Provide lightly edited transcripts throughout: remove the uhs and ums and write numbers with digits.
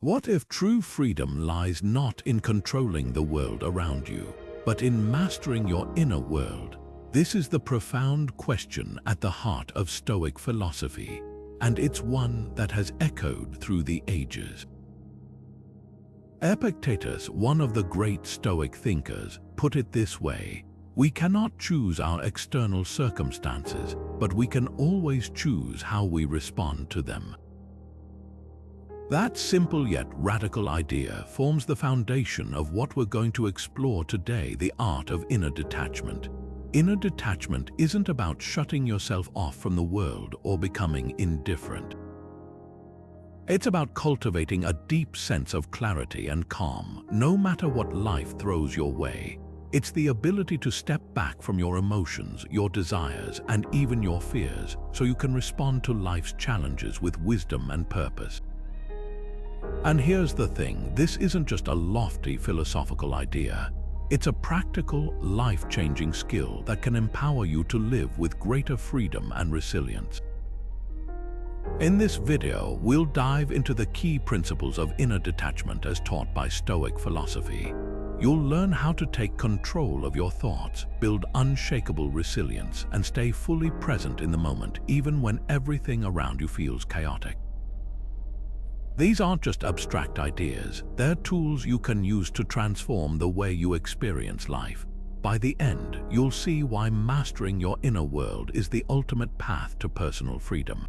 What if true freedom lies not in controlling the world around you, but in mastering your inner world? This is the profound question at the heart of Stoic philosophy, and it's one that has echoed through the ages. Epictetus, one of the great Stoic thinkers, put it this way: we cannot choose our external circumstances, but we can always choose how we respond to them. That simple yet radical idea forms the foundation of what we're going to explore today: the art of inner detachment. Inner detachment isn't about shutting yourself off from the world or becoming indifferent. It's about cultivating a deep sense of clarity and calm, no matter what life throws your way. It's the ability to step back from your emotions, your desires, and even your fears, so you can respond to life's challenges with wisdom and purpose. And here's the thing: this isn't just a lofty philosophical idea. It's a practical, life-changing skill that can empower you to live with greater freedom and resilience. In this video, we'll dive into the key principles of inner detachment as taught by Stoic philosophy. You'll learn how to take control of your thoughts, build unshakable resilience, and stay fully present in the moment, even when everything around you feels chaotic. These aren't just abstract ideas, they're tools you can use to transform the way you experience life. By the end, you'll see why mastering your inner world is the ultimate path to personal freedom.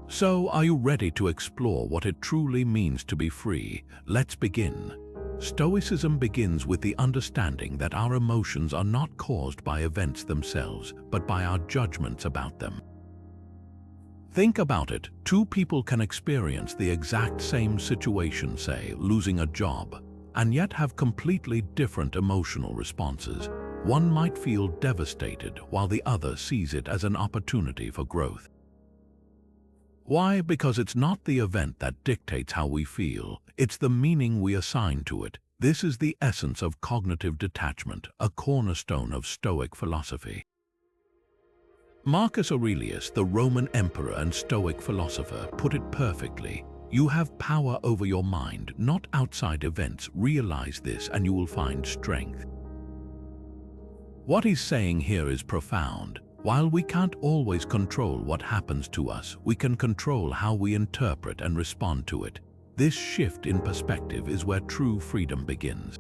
So, are you ready to explore what it truly means to be free? Let's begin. Stoicism begins with the understanding that our emotions are not caused by events themselves, but by our judgments about them. Think about it: two people can experience the exact same situation, say losing a job, and yet have completely different emotional responses. One might feel devastated, while the other sees it as an opportunity for growth. Why? Because it's not the event that dictates how we feel, it's the meaning we assign to it. This is the essence of cognitive detachment, a cornerstone of Stoic philosophy. Marcus Aurelius, the Roman emperor and Stoic philosopher, put it perfectly: you have power over your mind, not outside events. Realize this and you will find strength. What he's saying here is profound. While we can't always control what happens to us, we can control how we interpret and respond to it. This shift in perspective is where true freedom begins.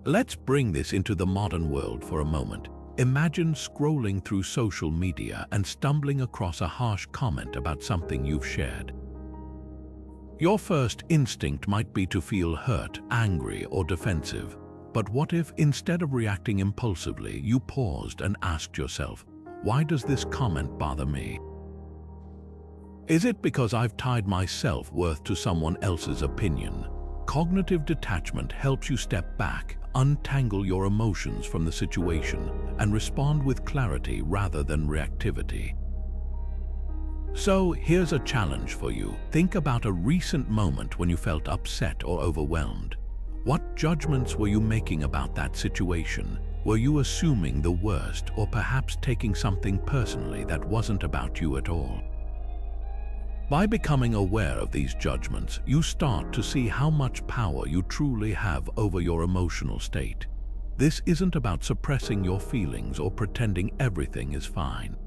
Let's bring this into the modern world for a moment. Imagine scrolling through social media and stumbling across a harsh comment about something you've shared. Your first instinct might be to feel hurt, angry, or defensive. But what if, instead of reacting impulsively, you paused and asked yourself, why does this comment bother me? Is it because I've tied my self-worth to someone else's opinion? Cognitive detachment helps you step back, untangle your emotions from the situation, and respond with clarity rather than reactivity. So here's a challenge for you. Think about a recent moment when you felt upset or overwhelmed. What judgments were you making about that situation? Were you assuming the worst, or perhaps taking something personally that wasn't about you at all? By becoming aware of these judgments, you start to see how much power you truly have over your emotional state. This isn't about suppressing your feelings or pretending everything is fine.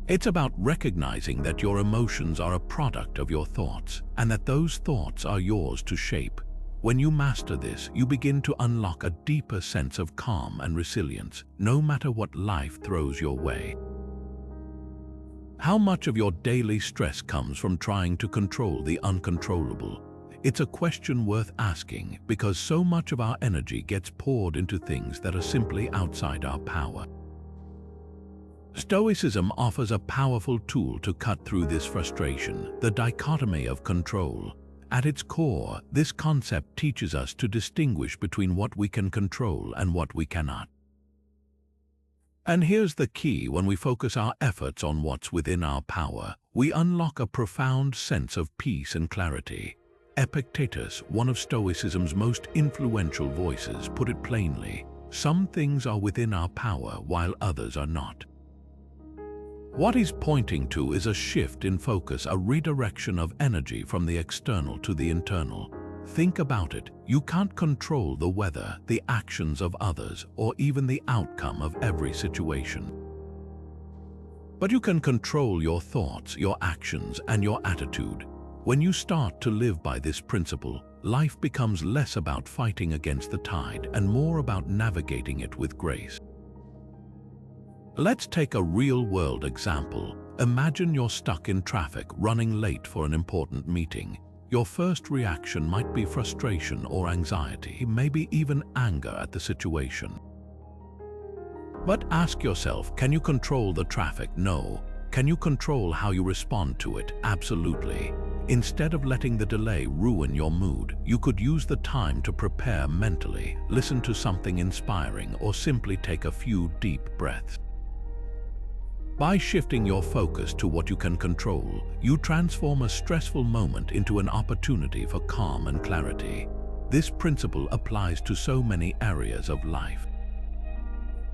It's about recognizing that your emotions are a product of your thoughts, and that those thoughts are yours to shape. When you master this, you begin to unlock a deeper sense of calm and resilience, no matter what life throws your way. How much of your daily stress comes from trying to control the uncontrollable? It's a question worth asking, because so much of our energy gets poured into things that are simply outside our power. Stoicism offers a powerful tool to cut through this frustration: the dichotomy of control. At its core, this concept teaches us to distinguish between what we can control and what we cannot. And here's the key: when we focus our efforts on what's within our power, we unlock a profound sense of peace and clarity. Epictetus, one of Stoicism's most influential voices, put it plainly: some things are within our power while others are not. What he's pointing to is a shift in focus, a redirection of energy from the external to the internal. Think about it. You can't control the weather, the actions of others, or even the outcome of every situation. But you can control your thoughts, your actions, and your attitude. When you start to live by this principle, life becomes less about fighting against the tide and more about navigating it with grace. Let's take a real-world example. Imagine you're stuck in traffic, running late for an important meeting. Your first reaction might be frustration or anxiety, maybe even anger at the situation. But ask yourself, can you control the traffic? No. Can you control how you respond to it? Absolutely. Instead of letting the delay ruin your mood, you could use the time to prepare mentally, listen to something inspiring, or simply take a few deep breaths. By shifting your focus to what you can control, you transform a stressful moment into an opportunity for calm and clarity. This principle applies to so many areas of life.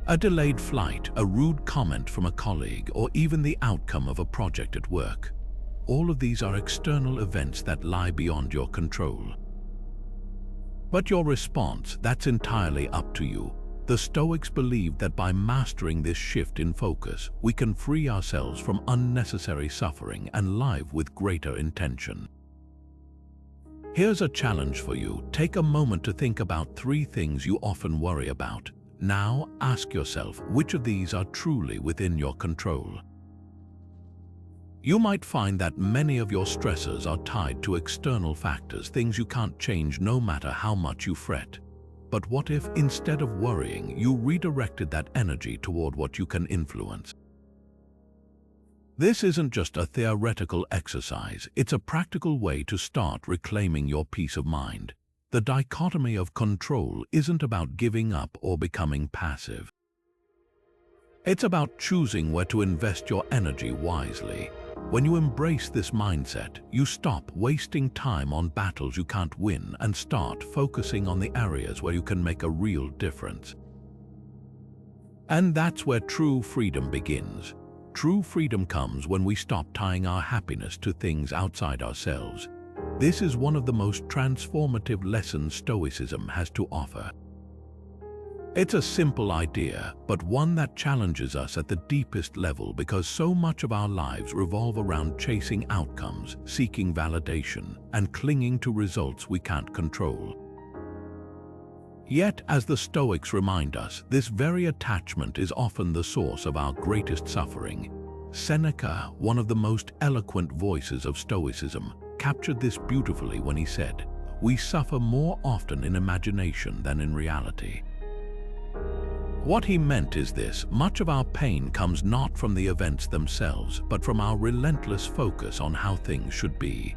A delayed flight, a rude comment from a colleague, or even the outcome of a project at work. All of these are external events that lie beyond your control. But your response, that's entirely up to you. The Stoics believed that by mastering this shift in focus, we can free ourselves from unnecessary suffering and live with greater intention. Here's a challenge for you. Take a moment to think about 3 things you often worry about. Now ask yourself, which of these are truly within your control? You might find that many of your stressors are tied to external factors, things you can't change no matter how much you fret. But what if, instead of worrying, you redirected that energy toward what you can influence? This isn't just a theoretical exercise, it's a practical way to start reclaiming your peace of mind. The dichotomy of control isn't about giving up or becoming passive. It's about choosing where to invest your energy wisely. When you embrace this mindset, you stop wasting time on battles you can't win and start focusing on the areas where you can make a real difference. And that's where true freedom begins. True freedom comes when we stop tying our happiness to things outside ourselves. This is one of the most transformative lessons Stoicism has to offer. It's a simple idea, but one that challenges us at the deepest level because so much of our lives revolve around chasing outcomes, seeking validation, and clinging to results we can't control. Yet, as the Stoics remind us, this very attachment is often the source of our greatest suffering. Seneca, one of the most eloquent voices of Stoicism, captured this beautifully when he said, "We suffer more often in imagination than in reality." What he meant is this: much of our pain comes not from the events themselves, but from our relentless focus on how things should be.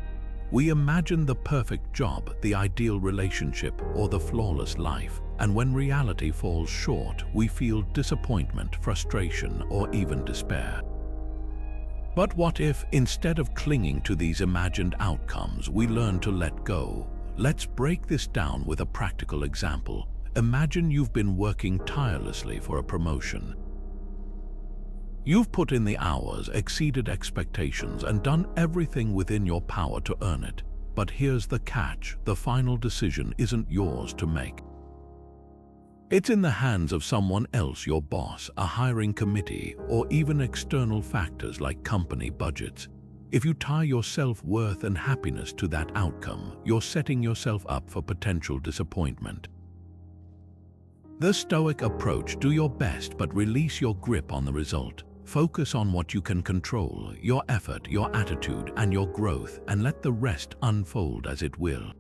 We imagine the perfect job, the ideal relationship, or the flawless life, and when reality falls short, we feel disappointment, frustration, or even despair. But what if, instead of clinging to these imagined outcomes, we learn to let go? Let's break this down with a practical example. Imagine you've been working tirelessly for a promotion. You've put in the hours, exceeded expectations, and done everything within your power to earn it. But here's the catch: the final decision isn't yours to make. It's in the hands of someone else, your boss, a hiring committee, or even external factors like company budgets. If you tie your self-worth and happiness to that outcome, you're setting yourself up for potential disappointment. The Stoic approach: do your best but release your grip on the result. Focus on what you can control, your effort, your attitude, and your growth, and let the rest unfold as it will.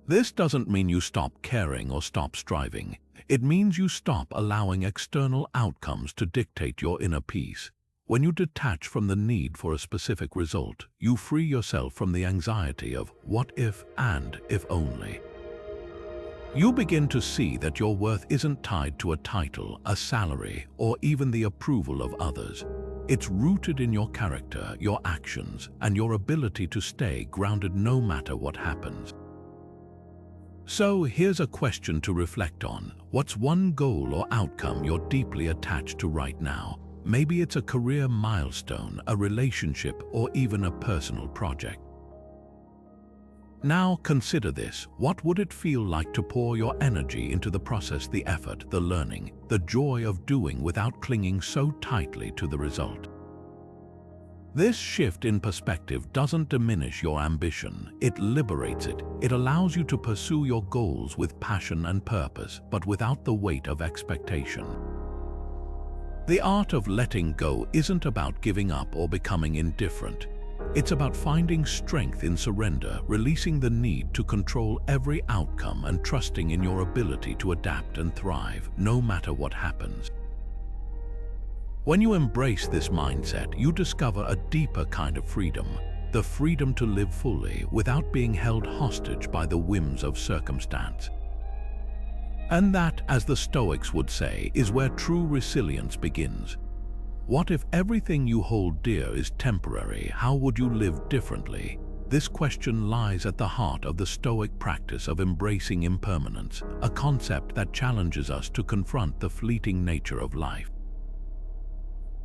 This doesn't mean you stop caring or stop striving. It means you stop allowing external outcomes to dictate your inner peace. When you detach from the need for a specific result, you free yourself from the anxiety of what if and if only. You begin to see that your worth isn't tied to a title, a salary, or even the approval of others. It's rooted in your character, your actions, and your ability to stay grounded no matter what happens. So here's a question to reflect on. What's one goal or outcome you're deeply attached to right now? Maybe it's a career milestone, a relationship, or even a personal project. Now consider this. What would it feel like to pour your energy into the process, the effort, the learning, the joy of doing without clinging so tightly to the result? This shift in perspective doesn't diminish your ambition, it liberates it. It allows you to pursue your goals with passion and purpose, but without the weight of expectation. The art of letting go isn't about giving up or becoming indifferent. It's about finding strength in surrender, releasing the need to control every outcome and trusting in your ability to adapt and thrive, no matter what happens. When you embrace this mindset, you discover a deeper kind of freedom, the freedom to live fully without being held hostage by the whims of circumstance. And that, as the Stoics would say, is where true resilience begins. What if everything you hold dear is temporary? How would you live differently? This question lies at the heart of the Stoic practice of embracing impermanence, a concept that challenges us to confront the fleeting nature of life.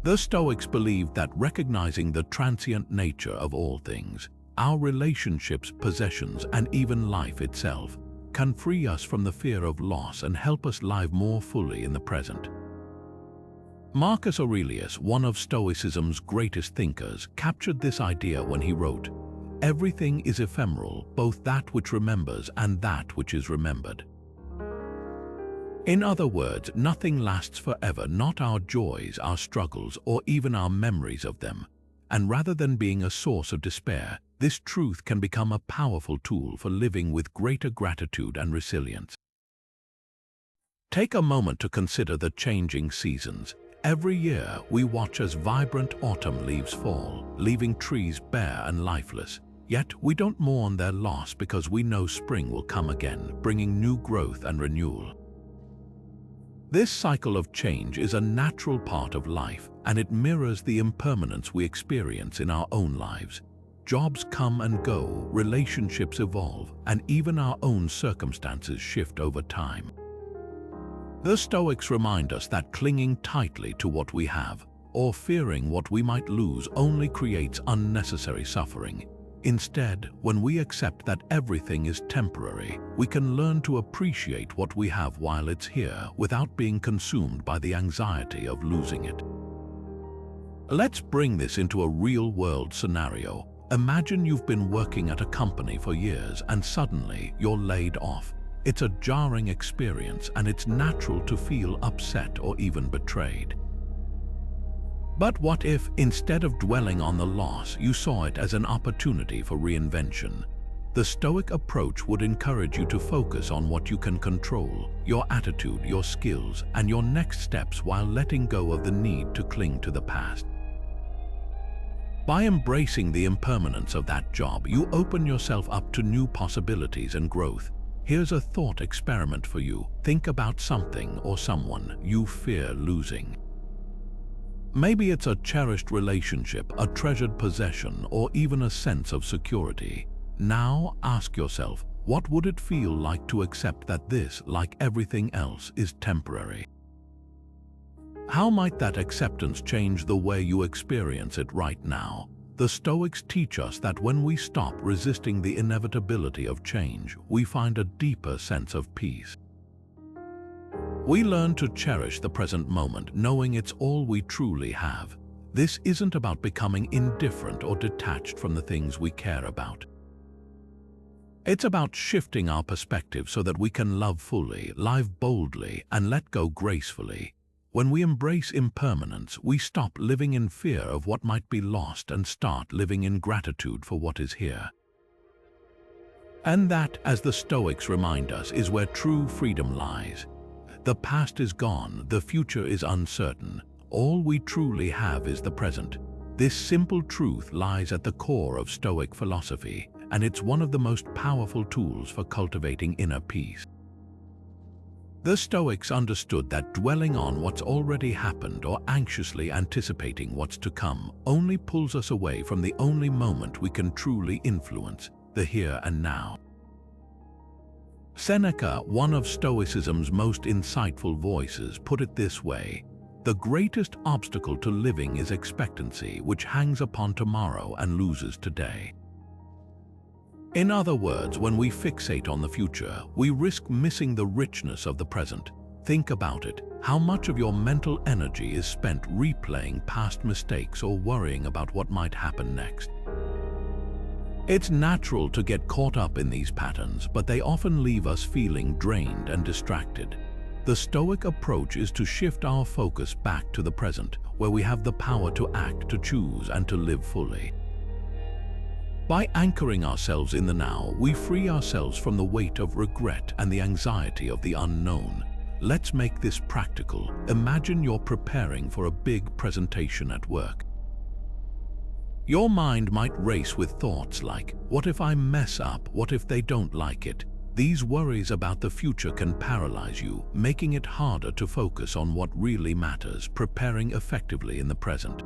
The Stoics believed that recognizing the transient nature of all things, our relationships, possessions, and even life itself, can free us from the fear of loss and help us live more fully in the present. Marcus Aurelius, one of Stoicism's greatest thinkers, captured this idea when he wrote, "Everything is ephemeral, both that which remembers and that which is remembered." In other words, nothing lasts forever, not our joys, our struggles, or even our memories of them. And rather than being a source of despair, this truth can become a powerful tool for living with greater gratitude and resilience. Take a moment to consider the changing seasons. Every year, we watch as vibrant autumn leaves fall, leaving trees bare and lifeless. Yet, we don't mourn their loss because we know spring will come again, bringing new growth and renewal. This cycle of change is a natural part of life, and it mirrors the impermanence we experience in our own lives. Jobs come and go, relationships evolve, and even our own circumstances shift over time. The Stoics remind us that clinging tightly to what we have, or fearing what we might lose, only creates unnecessary suffering. Instead, when we accept that everything is temporary, we can learn to appreciate what we have while it's here without being consumed by the anxiety of losing it. Let's bring this into a real-world scenario. Imagine you've been working at a company for years and suddenly you're laid off. It's a jarring experience, and it's natural to feel upset or even betrayed. But what if, instead of dwelling on the loss, you saw it as an opportunity for reinvention? The Stoic approach would encourage you to focus on what you can control, your attitude, your skills, and your next steps, while letting go of the need to cling to the past. By embracing the impermanence of that job, you open yourself up to new possibilities and growth. Here's a thought experiment for you. Think about something or someone you fear losing. Maybe it's a cherished relationship, a treasured possession, or even a sense of security. Now ask yourself, what would it feel like to accept that this, like everything else, is temporary? How might that acceptance change the way you experience it right now? The Stoics teach us that when we stop resisting the inevitability of change, we find a deeper sense of peace. We learn to cherish the present moment, knowing it's all we truly have. This isn't about becoming indifferent or detached from the things we care about. It's about shifting our perspective so that we can love fully, live boldly, and let go gracefully. When we embrace impermanence, we stop living in fear of what might be lost and start living in gratitude for what is here. And that, as the Stoics remind us, is where true freedom lies. The past is gone, the future is uncertain. All we truly have is the present. This simple truth lies at the core of Stoic philosophy, and it's one of the most powerful tools for cultivating inner peace. The Stoics understood that dwelling on what's already happened or anxiously anticipating what's to come only pulls us away from the only moment we can truly influence, the here and now. Seneca, one of Stoicism's most insightful voices, put it this way: The greatest obstacle to living is expectancy, which hangs upon tomorrow and loses today. In other words, when we fixate on the future, we risk missing the richness of the present. Think about it. How much of your mental energy is spent replaying past mistakes or worrying about what might happen next? It's natural to get caught up in these patterns, but they often leave us feeling drained and distracted. The Stoic approach is to shift our focus back to the present, where we have the power to act, to choose, and to live fully. By anchoring ourselves in the now, we free ourselves from the weight of regret and the anxiety of the unknown. Let's make this practical. Imagine you're preparing for a big presentation at work. Your mind might race with thoughts like, what if I mess up? What if they don't like it? These worries about the future can paralyze you, making it harder to focus on what really matters, preparing effectively in the present.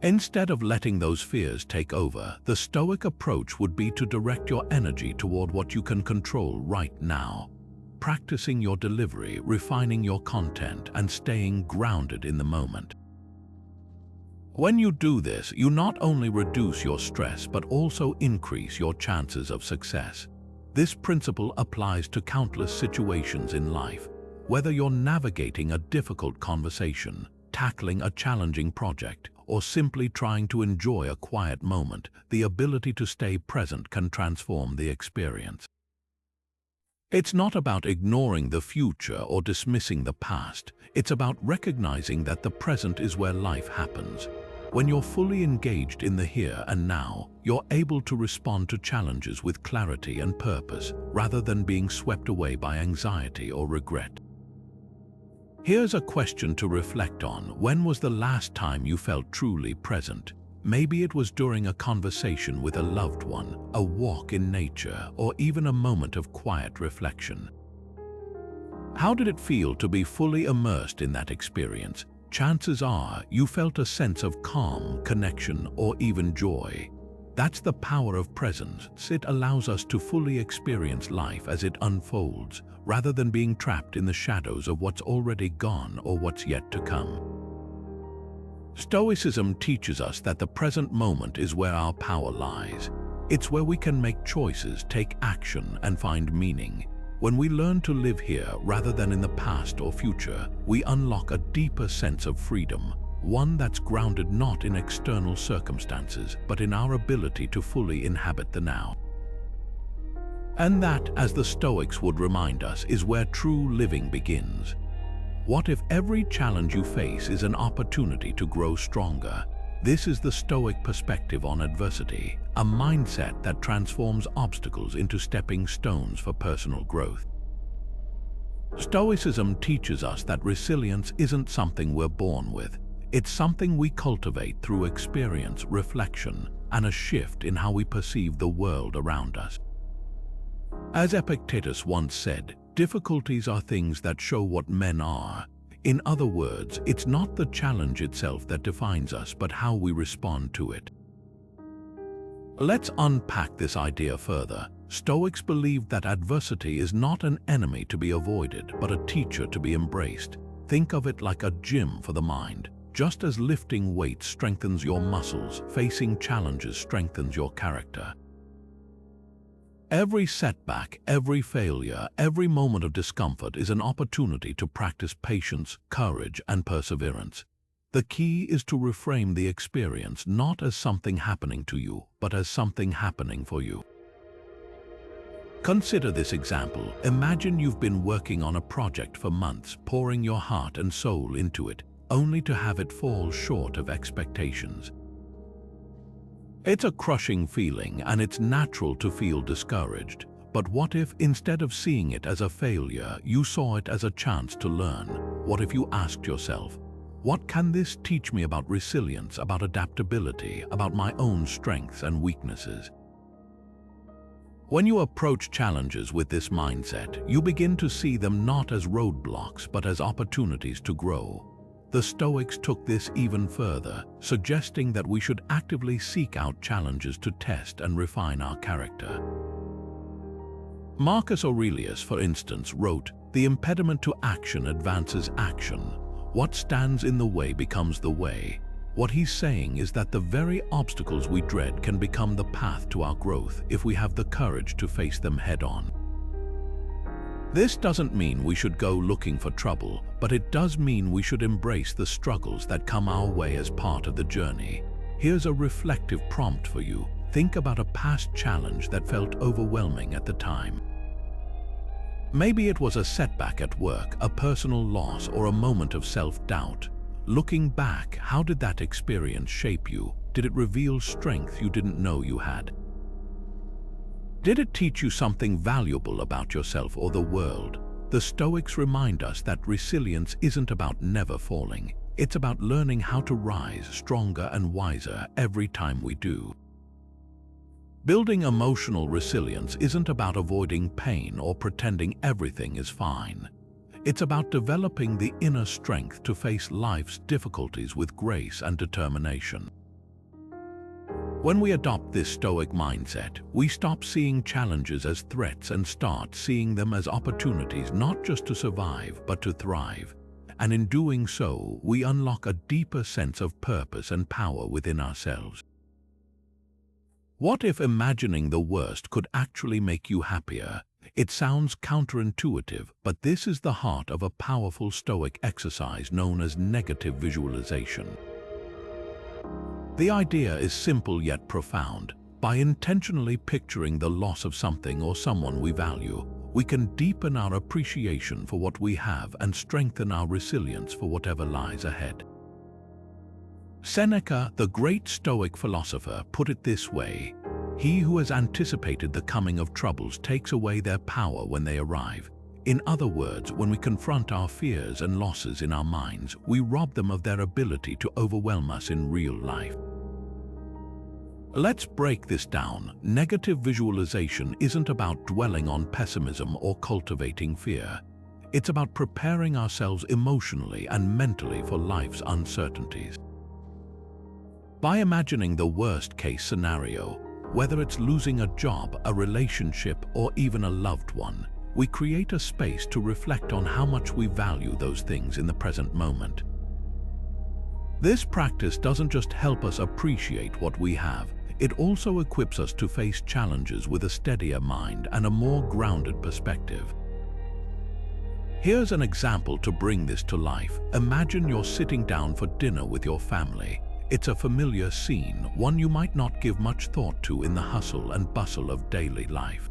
Instead of letting those fears take over, the Stoic approach would be to direct your energy toward what you can control right now, practicing your delivery, refining your content, and staying grounded in the moment. When you do this, you not only reduce your stress but also increase your chances of success. This principle applies to countless situations in life. Whether you're navigating a difficult conversation, tackling a challenging project, or simply trying to enjoy a quiet moment, the ability to stay present can transform the experience. It's not about ignoring the future or dismissing the past. It's about recognizing that the present is where life happens. When you're fully engaged in the here and now, you're able to respond to challenges with clarity and purpose, rather than being swept away by anxiety or regret. Here's a question to reflect on. When was the last time you felt truly present? Maybe it was during a conversation with a loved one, a walk in nature, or even a moment of quiet reflection. How did it feel to be fully immersed in that experience? Chances are you felt a sense of calm, connection, or even joy. That's the power of presence. It allows us to fully experience life as it unfolds, rather than being trapped in the shadows of what's already gone or what's yet to come. Stoicism teaches us that the present moment is where our power lies. It's where we can make choices, take action, and find meaning. When we learn to live here rather than in the past or future, we unlock a deeper sense of freedom, one that's grounded not in external circumstances, but in our ability to fully inhabit the now. And that, as the Stoics would remind us, is where true living begins. What if every challenge you face is an opportunity to grow stronger? This is the Stoic perspective on adversity, a mindset that transforms obstacles into stepping stones for personal growth. Stoicism teaches us that resilience isn't something we're born with. It's something we cultivate through experience, reflection, and a shift in how we perceive the world around us. As Epictetus once said, difficulties are things that show what men are. In other words, it's not the challenge itself that defines us, but how we respond to it. Let's unpack this idea further. Stoics believe that adversity is not an enemy to be avoided, but a teacher to be embraced. Think of it like a gym for the mind. Just as lifting weights strengthens your muscles, facing challenges strengthens your character. Every setback, every failure, every moment of discomfort is an opportunity to practice patience, courage, and perseverance. The key is to reframe the experience not as something happening to you, but as something happening for you. Consider this example. Imagine you've been working on a project for months, pouring your heart and soul into it, only to have it fall short of expectations. It's a crushing feeling, and it's natural to feel discouraged. But what if, instead of seeing it as a failure, you saw it as a chance to learn? What if you asked yourself, what can this teach me about resilience, about adaptability, about my own strengths and weaknesses? When you approach challenges with this mindset, you begin to see them not as roadblocks, but as opportunities to grow. The Stoics took this even further, suggesting that we should actively seek out challenges to test and refine our character. Marcus Aurelius, for instance, wrote, "The impediment to action advances action," What stands in the way becomes the way. What he's saying is that the very obstacles we dread can become the path to our growth if we have the courage to face them head-on. This doesn't mean we should go looking for trouble, but it does mean we should embrace the struggles that come our way as part of the journey. Here's a reflective prompt for you. Think about a past challenge that felt overwhelming at the time. Maybe it was a setback at work, a personal loss, or a moment of self-doubt. Looking back, how did that experience shape you? Did it reveal strength you didn't know you had? Did it teach you something valuable about yourself or the world? The Stoics remind us that resilience isn't about never falling. It's about learning how to rise stronger and wiser every time we do. Building emotional resilience isn't about avoiding pain or pretending everything is fine. It's about developing the inner strength to face life's difficulties with grace and determination. When we adopt this Stoic mindset, we stop seeing challenges as threats and start seeing them as opportunities not just to survive, but to thrive. And in doing so, we unlock a deeper sense of purpose and power within ourselves. What if imagining the worst could actually make you happier? It sounds counterintuitive, but this is the heart of a powerful Stoic exercise known as negative visualization. The idea is simple yet profound. By intentionally picturing the loss of something or someone we value, we can deepen our appreciation for what we have and strengthen our resilience for whatever lies ahead. Seneca, the great Stoic philosopher, put it this way: "He who has anticipated the coming of troubles takes away their power when they arrive." In other words, when we confront our fears and losses in our minds, we rob them of their ability to overwhelm us in real life. Let's break this down. Negative visualization isn't about dwelling on pessimism or cultivating fear. It's about preparing ourselves emotionally and mentally for life's uncertainties. By imagining the worst-case scenario, whether it's losing a job, a relationship, or even a loved one, we create a space to reflect on how much we value those things in the present moment. This practice doesn't just help us appreciate what we have, it also equips us to face challenges with a steadier mind and a more grounded perspective. Here's an example to bring this to life. Imagine you're sitting down for dinner with your family. It's a familiar scene, one you might not give much thought to in the hustle and bustle of daily life.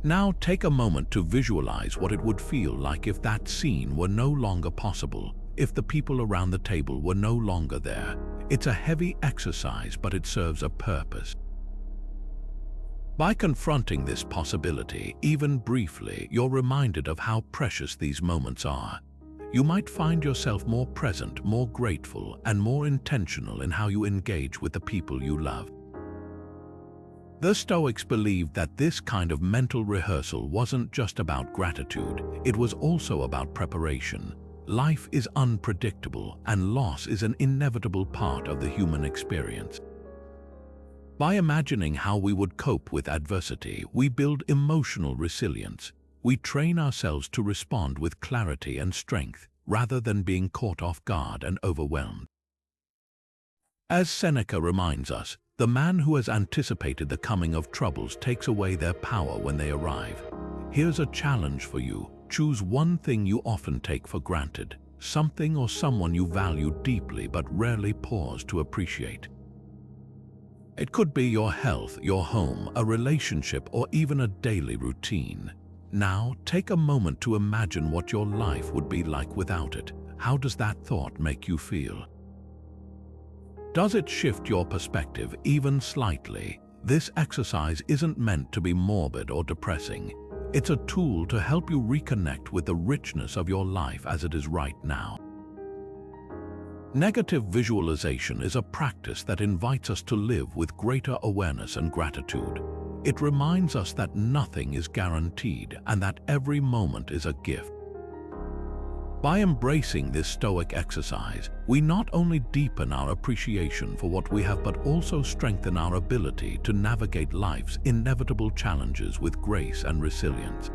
Now take a moment to visualize what it would feel like if that scene were no longer possible, if the people around the table were no longer there. It's a heavy exercise, but it serves a purpose. By confronting this possibility, even briefly, you're reminded of how precious these moments are. You might find yourself more present, more grateful, and more intentional in how you engage with the people you love. The Stoics believed that this kind of mental rehearsal wasn't just about gratitude, it was also about preparation. Life is unpredictable, and loss is an inevitable part of the human experience. By imagining how we would cope with adversity, we build emotional resilience. We train ourselves to respond with clarity and strength, rather than being caught off guard and overwhelmed. As Seneca reminds us, the man who has anticipated the coming of troubles takes away their power when they arrive. Here's a challenge for you. Choose one thing you often take for granted, something or someone you value deeply but rarely pause to appreciate. It could be your health, your home, a relationship, or even a daily routine. Now, take a moment to imagine what your life would be like without it. How does that thought make you feel? Does it shift your perspective even slightly? This exercise isn't meant to be morbid or depressing. It's a tool to help you reconnect with the richness of your life as it is right now. Negative visualization is a practice that invites us to live with greater awareness and gratitude. It reminds us that nothing is guaranteed and that every moment is a gift. By embracing this Stoic exercise, we not only deepen our appreciation for what we have but also strengthen our ability to navigate life's inevitable challenges with grace and resilience.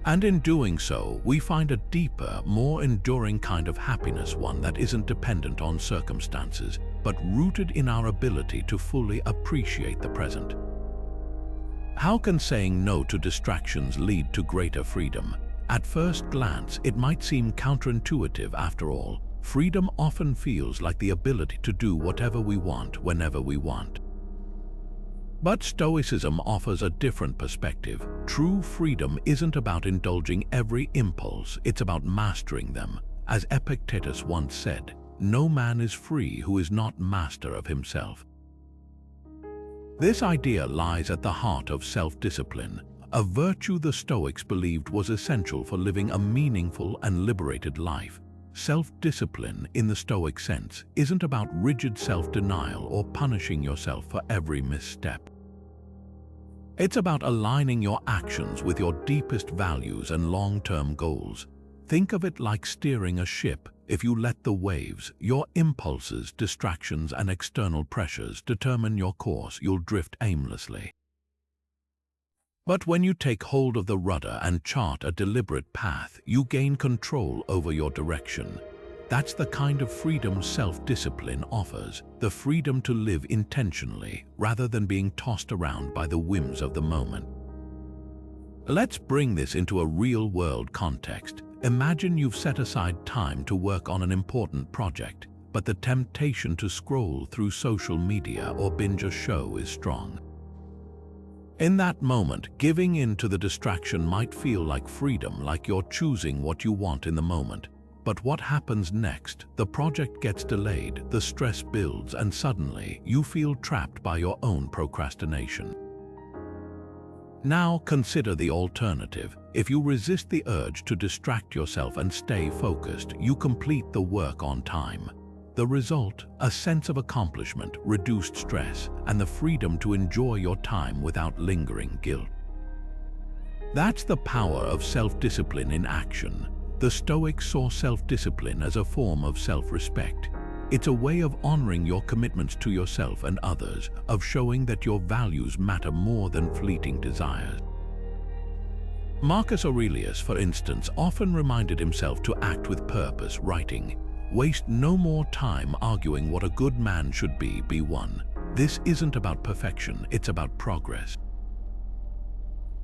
And in doing so, we find a deeper, more enduring kind of happiness, one that isn't dependent on circumstances, but rooted in our ability to fully appreciate the present. How can saying no to distractions lead to greater freedom? At first glance, it might seem counterintuitive. After all, freedom often feels like the ability to do whatever we want, whenever we want. But Stoicism offers a different perspective. True freedom isn't about indulging every impulse, it's about mastering them. As Epictetus once said, "No man is free who is not master of himself." This idea lies at the heart of self-discipline, a virtue the Stoics believed was essential for living a meaningful and liberated life. Self-discipline, in the Stoic sense, isn't about rigid self-denial or punishing yourself for every misstep. It's about aligning your actions with your deepest values and long-term goals. Think of it like steering a ship. If you let the waves, your impulses, distractions, and external pressures determine your course, you'll drift aimlessly. But when you take hold of the rudder and chart a deliberate path, you gain control over your direction. That's the kind of freedom self-discipline offers, the freedom to live intentionally rather than being tossed around by the whims of the moment. Let's bring this into a real-world context. Imagine you've set aside time to work on an important project, but the temptation to scroll through social media or binge a show is strong. In that moment, giving in to the distraction might feel like freedom, like you're choosing what you want in the moment. But what happens next? The project gets delayed, the stress builds, and suddenly you feel trapped by your own procrastination. Now consider the alternative. If you resist the urge to distract yourself and stay focused, you complete the work on time. The result? A sense of accomplishment, reduced stress, and the freedom to enjoy your time without lingering guilt. That's the power of self-discipline in action. The Stoics saw self-discipline as a form of self-respect. It's a way of honoring your commitments to yourself and others, of showing that your values matter more than fleeting desires. Marcus Aurelius, for instance, often reminded himself to act with purpose, writing, "Waste no more time arguing what a good man should be one. This isn't about perfection, it's about progress."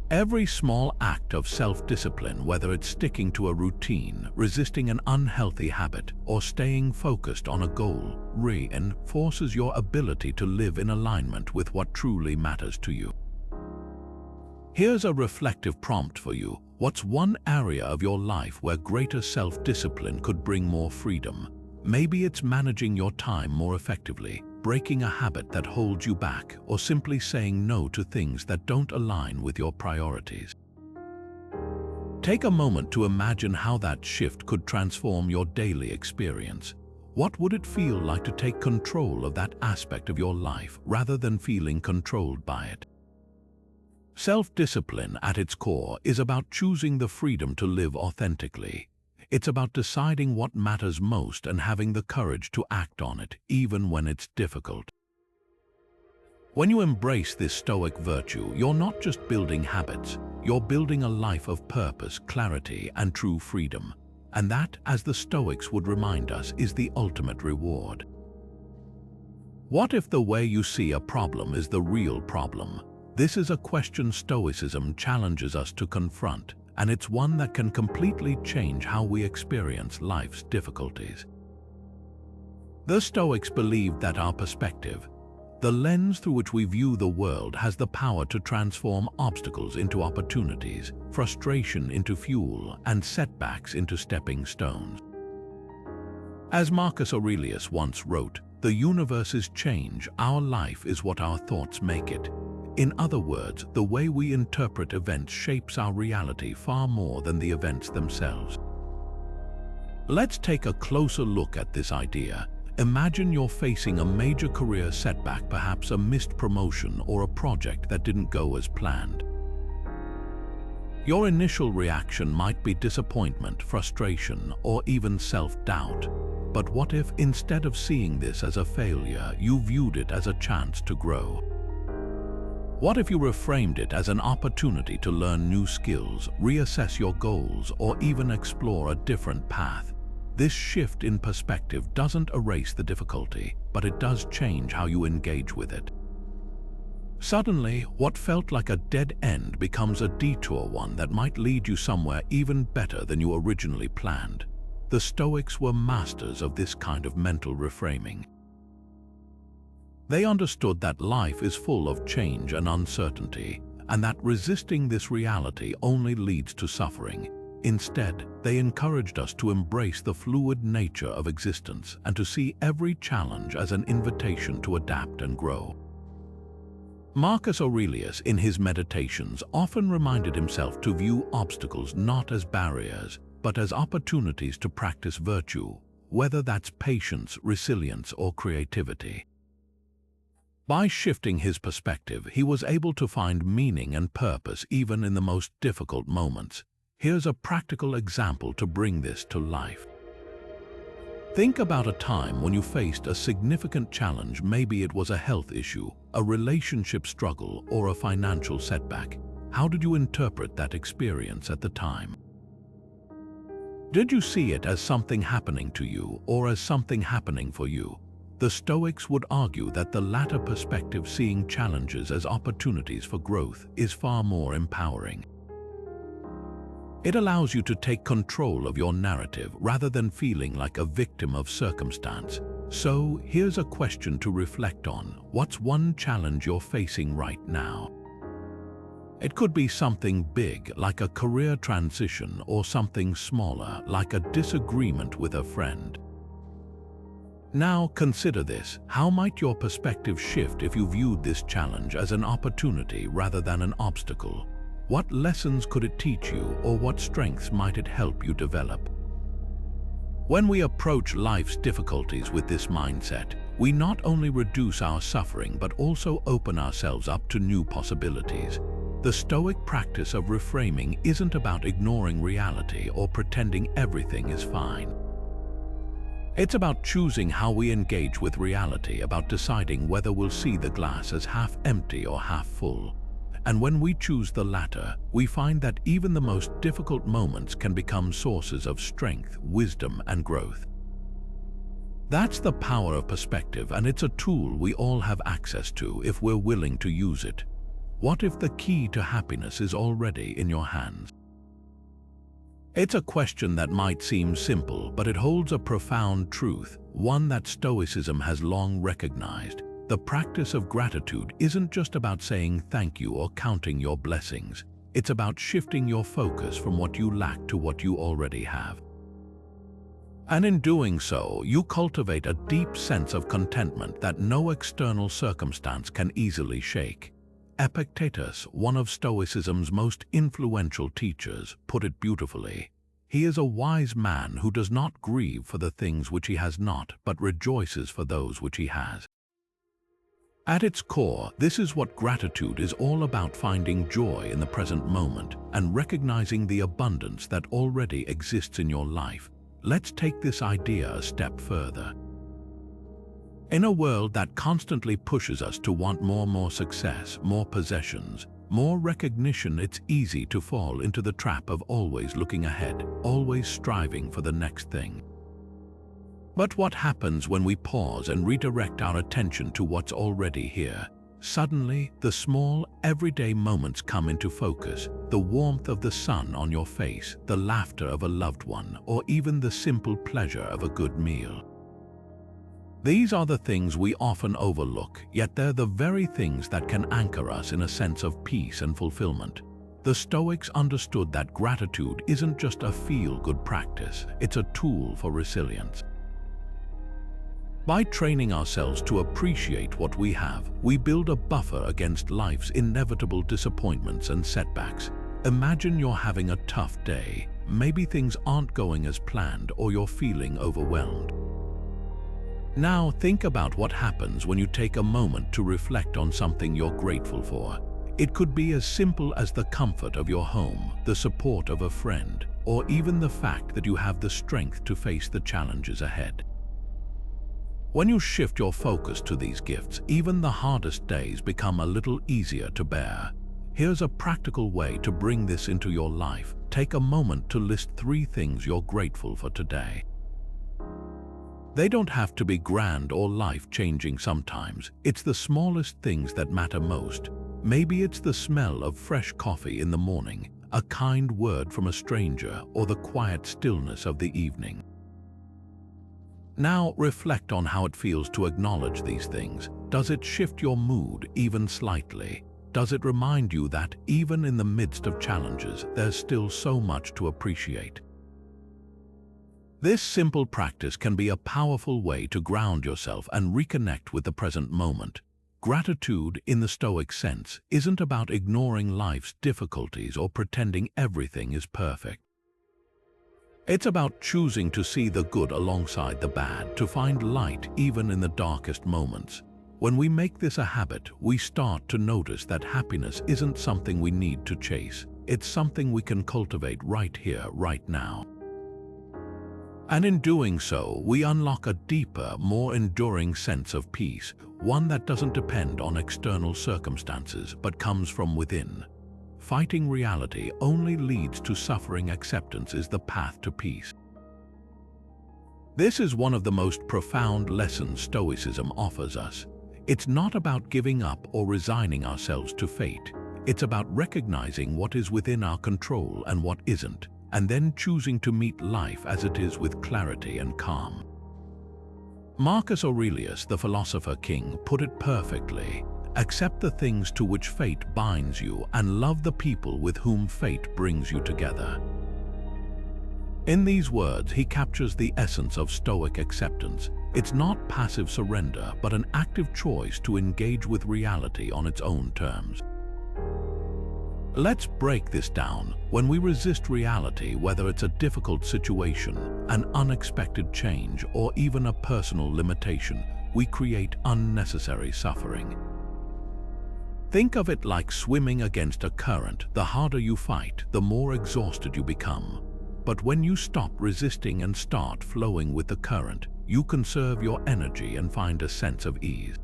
Every small act of self-discipline, whether it's sticking to a routine, resisting an unhealthy habit, or staying focused on a goal, reinforces your ability to live in alignment with what truly matters to you. Here's a reflective prompt for you. What's one area of your life where greater self-discipline could bring more freedom? Maybe it's managing your time more effectively, breaking a habit that holds you back, or simply saying no to things that don't align with your priorities. Take a moment to imagine how that shift could transform your daily experience. What would it feel like to take control of that aspect of your life rather than feeling controlled by it? Self-discipline, at its core, is about choosing the freedom to live authentically. It's about deciding what matters most and having the courage to act on it, even when it's difficult. When you embrace this Stoic virtue, you're not just building habits, you're building a life of purpose, clarity, and true freedom. And that, as the Stoics would remind us, is the ultimate reward. What if the way you see a problem is the real problem? This is a question Stoicism challenges us to confront, and it's one that can completely change how we experience life's difficulties. The Stoics believed that our perspective, the lens through which we view the world, has the power to transform obstacles into opportunities, frustration into fuel, and setbacks into stepping stones. As Marcus Aurelius once wrote, "The universe is change, our life is what our thoughts make it." In other words, the way we interpret events shapes our reality far more than the events themselves. Let's take a closer look at this idea. Imagine you're facing a major career setback, perhaps a missed promotion or a project that didn't go as planned. Your initial reaction might be disappointment, frustration, or even self-doubt. But what if, instead of seeing this as a failure, you viewed it as a chance to grow? What if you reframed it as an opportunity to learn new skills, reassess your goals, or even explore a different path? This shift in perspective doesn't erase the difficulty, but it does change how you engage with it. Suddenly, what felt like a dead end becomes a detour, one that might lead you somewhere even better than you originally planned. The Stoics were masters of this kind of mental reframing. They understood that life is full of change and uncertainty, and that resisting this reality only leads to suffering. Instead, they encouraged us to embrace the fluid nature of existence and to see every challenge as an invitation to adapt and grow. Marcus Aurelius, in his meditations, often reminded himself to view obstacles not as barriers, but as opportunities to practice virtue, whether that's patience, resilience, or creativity. By shifting his perspective, he was able to find meaning and purpose even in the most difficult moments. Here's a practical example to bring this to life. Think about a time when you faced a significant challenge. Maybe it was a health issue, a relationship struggle, or a financial setback. How did you interpret that experience at the time? Did you see it as something happening to you or as something happening for you? The Stoics would argue that the latter perspective, seeing challenges as opportunities for growth, is far more empowering. It allows you to take control of your narrative rather than feeling like a victim of circumstance. So, here's a question to reflect on. What's one challenge you're facing right now? It could be something big, like a career transition, or something smaller, like a disagreement with a friend. Now consider this. How might your perspective shift if you viewed this challenge as an opportunity rather than an obstacle? What lessons could it teach you, or what strengths might it help you develop? When we approach life's difficulties with this mindset, we not only reduce our suffering but also open ourselves up to new possibilities. The Stoic practice of reframing isn't about ignoring reality or pretending everything is fine. It's about choosing how we engage with reality, about deciding whether we'll see the glass as half empty or half full. And when we choose the latter, we find that even the most difficult moments can become sources of strength, wisdom, and growth. That's the power of perspective, and it's a tool we all have access to if we're willing to use it. What if the key to happiness is already in your hands? It's a question that might seem simple, but it holds a profound truth, one that Stoicism has long recognized. The practice of gratitude isn't just about saying thank you or counting your blessings. It's about shifting your focus from what you lack to what you already have. And in doing so, you cultivate a deep sense of contentment that no external circumstance can easily shake. Epictetus, one of Stoicism's most influential teachers, put it beautifully. He is a wise man who does not grieve for the things which he has not, but rejoices for those which he has. At its core, this is what gratitude is all about: finding joy in the present moment and recognizing the abundance that already exists in your life. Let's take this idea a step further. In a world that constantly pushes us to want more success, more possessions, more recognition, it's easy to fall into the trap of always looking ahead, always striving for the next thing. But what happens when we pause and redirect our attention to what's already here? Suddenly, the small, everyday moments come into focus: the warmth of the sun on your face, the laughter of a loved one, or even the simple pleasure of a good meal. These are the things we often overlook, yet they're the very things that can anchor us in a sense of peace and fulfillment. The Stoics understood that gratitude isn't just a feel-good practice, it's a tool for resilience. By training ourselves to appreciate what we have, we build a buffer against life's inevitable disappointments and setbacks. Imagine you're having a tough day. Maybe things aren't going as planned, or you're feeling overwhelmed. Now think about what happens when you take a moment to reflect on something you're grateful for. It could be as simple as the comfort of your home, the support of a friend, or even the fact that you have the strength to face the challenges ahead. When you shift your focus to these gifts, even the hardest days become a little easier to bear. Here's a practical way to bring this into your life. Take a moment to list 3 things you're grateful for today. They don't have to be grand or life-changing sometimes. It's the smallest things that matter most. Maybe it's the smell of fresh coffee in the morning, a kind word from a stranger, or the quiet stillness of the evening. Now reflect on how it feels to acknowledge these things. Does it shift your mood even slightly? Does it remind you that even in the midst of challenges, there's still so much to appreciate? This simple practice can be a powerful way to ground yourself and reconnect with the present moment. Gratitude, in the Stoic sense, isn't about ignoring life's difficulties or pretending everything is perfect. It's about choosing to see the good alongside the bad, to find light even in the darkest moments. When we make this a habit, we start to notice that happiness isn't something we need to chase. It's something we can cultivate right here, right now. And in doing so, we unlock a deeper, more enduring sense of peace, one that doesn't depend on external circumstances but comes from within. Fighting reality only leads to suffering. Acceptance is the path to peace. This is one of the most profound lessons Stoicism offers us. It's not about giving up or resigning ourselves to fate. It's about recognizing what is within our control and what isn't, and then choosing to meet life as it is with clarity and calm. Marcus Aurelius, the philosopher king, put it perfectly. Accept the things to which fate binds you and love the people with whom fate brings you together. In these words, he captures the essence of Stoic acceptance. It's not passive surrender, but an active choice to engage with reality on its own terms. Let's break this down. When we resist reality, whether it's a difficult situation, an unexpected change, or even a personal limitation, we create unnecessary suffering. Think of it like swimming against a current. The harder you fight, the more exhausted you become. But when you stop resisting and start flowing with the current, you conserve your energy and find a sense of ease.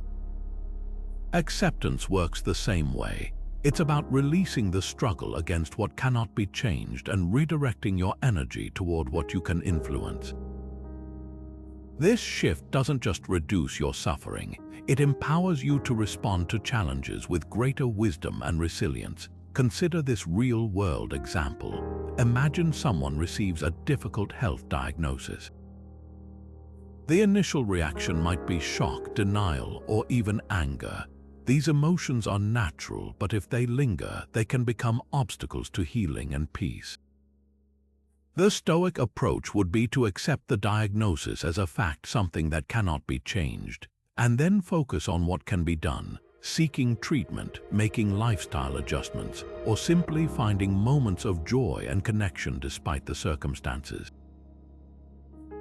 Acceptance works the same way. It's about releasing the struggle against what cannot be changed and redirecting your energy toward what you can influence. This shift doesn't just reduce your suffering, it empowers you to respond to challenges with greater wisdom and resilience. Consider this real-world example. Imagine someone receives a difficult health diagnosis. The initial reaction might be shock, denial, or even anger. These emotions are natural, but if they linger, they can become obstacles to healing and peace. The Stoic approach would be to accept the diagnosis as a fact, something that cannot be changed, and then focus on what can be done, seeking treatment, making lifestyle adjustments, or simply finding moments of joy and connection despite the circumstances.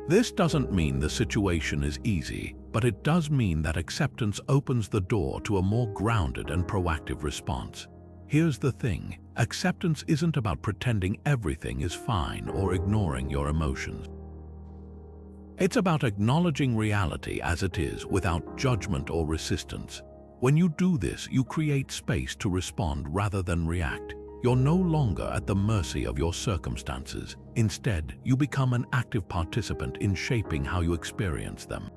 This doesn't mean the situation is easy, but it does mean that acceptance opens the door to a more grounded and proactive response. Here's the thing, acceptance isn't about pretending everything is fine or ignoring your emotions. It's about acknowledging reality as it is without judgment or resistance. When you do this, you create space to respond rather than react. You're no longer at the mercy of your circumstances. Instead, you become an active participant in shaping how you experience them.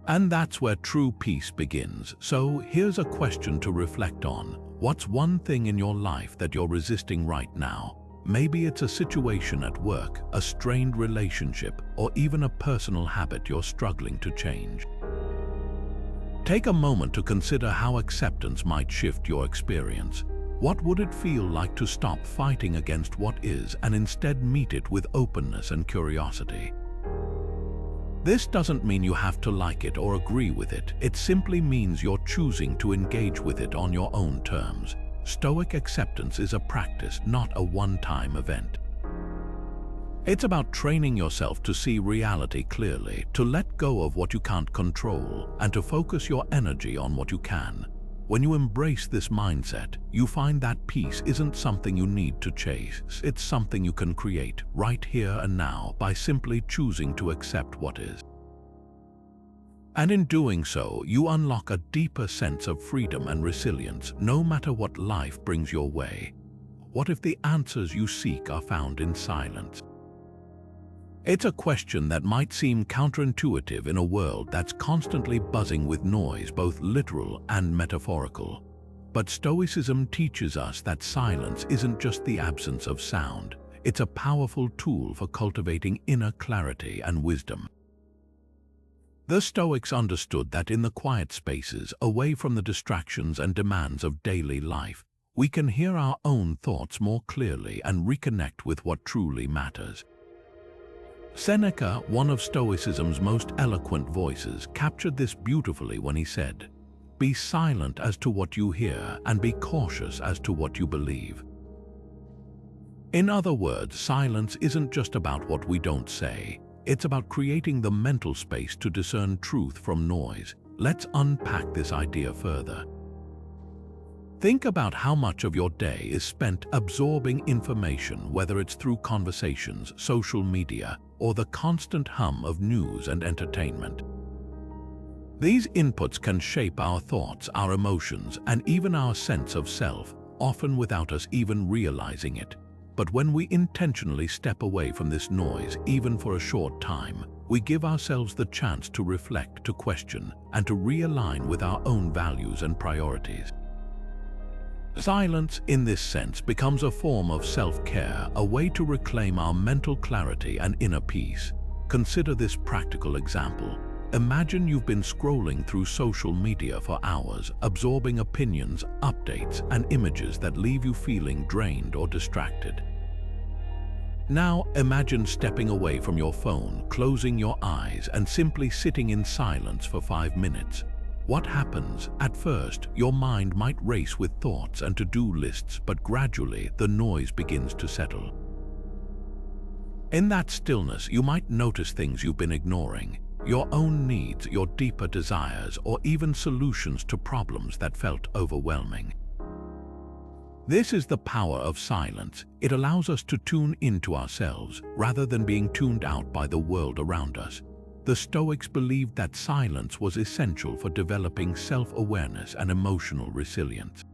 And that's where true peace begins. So here's a question to reflect on. What's one thing in your life that you're resisting right now? Maybe it's a situation at work, a strained relationship, or even a personal habit you're struggling to change. Take a moment to consider how acceptance might shift your experience. What would it feel like to stop fighting against what is and instead meet it with openness and curiosity? This doesn't mean you have to like it or agree with it. It simply means you're choosing to engage with it on your own terms. Stoic acceptance is a practice, not a one-time event. It's about training yourself to see reality clearly, to let go of what you can't control, and to focus your energy on what you can. When you embrace this mindset, you find that peace isn't something you need to chase. It's something you can create right here and now by simply choosing to accept what is. And in doing so, you unlock a deeper sense of freedom and resilience, no matter what life brings your way. What if the answers you seek are found in silence? It's a question that might seem counterintuitive in a world that's constantly buzzing with noise, both literal and metaphorical. But Stoicism teaches us that silence isn't just the absence of sound. It's a powerful tool for cultivating inner clarity and wisdom. The Stoics understood that in the quiet spaces, away from the distractions and demands of daily life, we can hear our own thoughts more clearly and reconnect with what truly matters. Seneca, one of Stoicism's most eloquent voices, captured this beautifully when he said, "Be silent as to what you hear and be cautious as to what you believe." In other words, silence isn't just about what we don't say. It's about creating the mental space to discern truth from noise. Let's unpack this idea further. Think about how much of your day is spent absorbing information, whether it's through conversations, social media, or the constant hum of news and entertainment. These inputs can shape our thoughts, our emotions, and even our sense of self, often without us even realizing it. But when we intentionally step away from this noise, even for a short time, we give ourselves the chance to reflect, to question, and to realign with our own values and priorities. Silence, in this sense, becomes a form of self-care, a way to reclaim our mental clarity and inner peace. Consider this practical example. Imagine you've been scrolling through social media for hours, absorbing opinions, updates, and images that leave you feeling drained or distracted. Now imagine stepping away from your phone, closing your eyes, and simply sitting in silence for 5 minutes. What happens? At first, your mind might race with thoughts and to-do lists, but gradually the noise begins to settle. In that stillness, you might notice things you've been ignoring, your own needs, your deeper desires, or even solutions to problems that felt overwhelming. This is the power of silence. It allows us to tune into ourselves rather than being tuned out by the world around us. The Stoics believed that silence was essential for developing self-awareness and emotional resilience.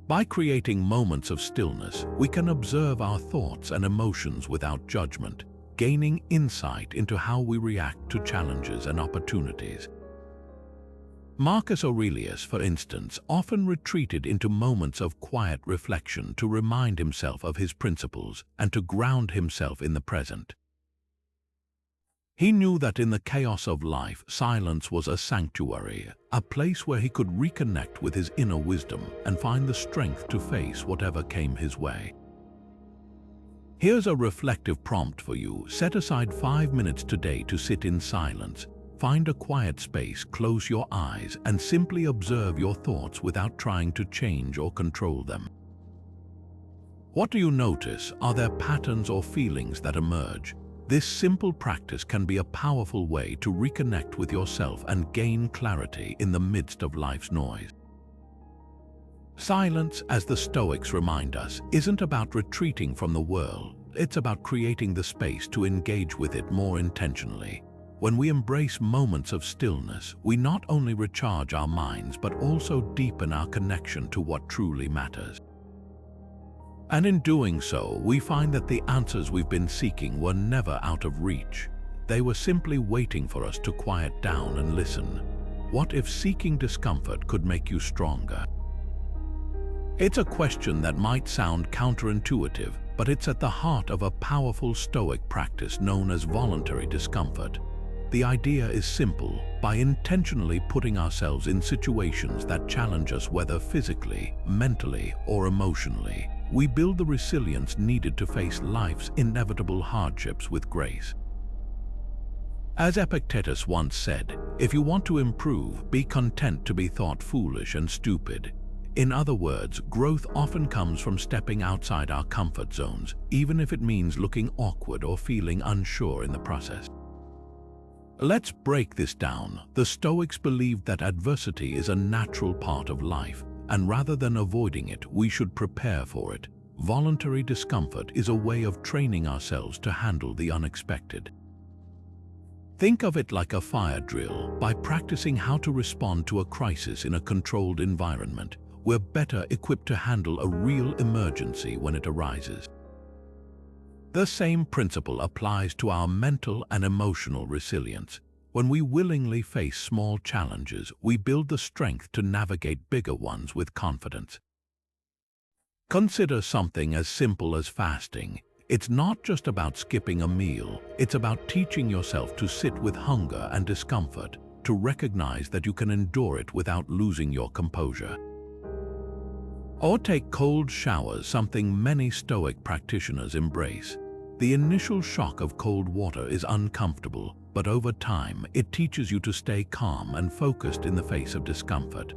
By creating moments of stillness, we can observe our thoughts and emotions without judgment, gaining insight into how we react to challenges and opportunities. Marcus Aurelius, for instance, often retreated into moments of quiet reflection to remind himself of his principles and to ground himself in the present. He knew that in the chaos of life, silence was a sanctuary, a place where he could reconnect with his inner wisdom and find the strength to face whatever came his way. Here's a reflective prompt for you. Set aside 5 minutes today to sit in silence. Find a quiet space, close your eyes, and simply observe your thoughts without trying to change or control them. What do you notice? Are there patterns or feelings that emerge? This simple practice can be a powerful way to reconnect with yourself and gain clarity in the midst of life's noise. Silence, as the Stoics remind us, isn't about retreating from the world. It's about creating the space to engage with it more intentionally. When we embrace moments of stillness, we not only recharge our minds but also deepen our connection to what truly matters. And in doing so, we find that the answers we've been seeking were never out of reach. They were simply waiting for us to quiet down and listen. What if seeking discomfort could make you stronger? It's a question that might sound counterintuitive, but it's at the heart of a powerful Stoic practice known as voluntary discomfort. The idea is simple. By intentionally putting ourselves in situations that challenge us, whether physically, mentally, or emotionally, we build the resilience needed to face life's inevitable hardships with grace. As Epictetus once said, if you want to improve, be content to be thought foolish and stupid. In other words, growth often comes from stepping outside our comfort zones, even if it means looking awkward or feeling unsure in the process. Let's break this down. The Stoics believed that adversity is a natural part of life, and rather than avoiding it, we should prepare for it. Voluntary discomfort is a way of training ourselves to handle the unexpected. Think of it like a fire drill. By practicing how to respond to a crisis in a controlled environment, we're better equipped to handle a real emergency when it arises. The same principle applies to our mental and emotional resilience. When we willingly face small challenges, we build the strength to navigate bigger ones with confidence. Consider something as simple as fasting. It's not just about skipping a meal, it's about teaching yourself to sit with hunger and discomfort, to recognize that you can endure it without losing your composure. Or take cold showers, something many Stoic practitioners embrace. The initial shock of cold water is uncomfortable, but over time it teaches you to stay calm and focused in the face of discomfort.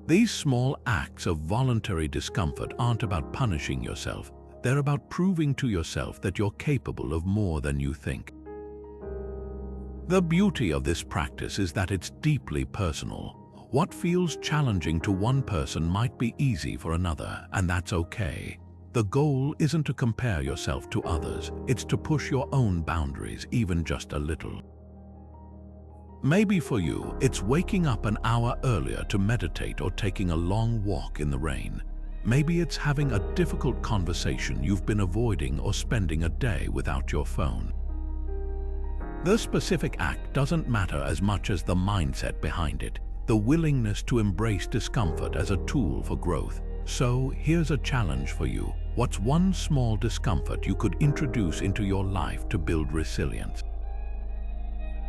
These small acts of voluntary discomfort aren't about punishing yourself, they're about proving to yourself that you're capable of more than you think. The beauty of this practice is that it's deeply personal. What feels challenging to one person might be easy for another, and that's okay. The goal isn't to compare yourself to others, it's to push your own boundaries even just a little. Maybe for you, it's waking up an hour earlier to meditate or taking a long walk in the rain. Maybe it's having a difficult conversation you've been avoiding or spending a day without your phone. The specific act doesn't matter as much as the mindset behind it, the willingness to embrace discomfort as a tool for growth. So here's a challenge for you. What's one small discomfort you could introduce into your life to build resilience?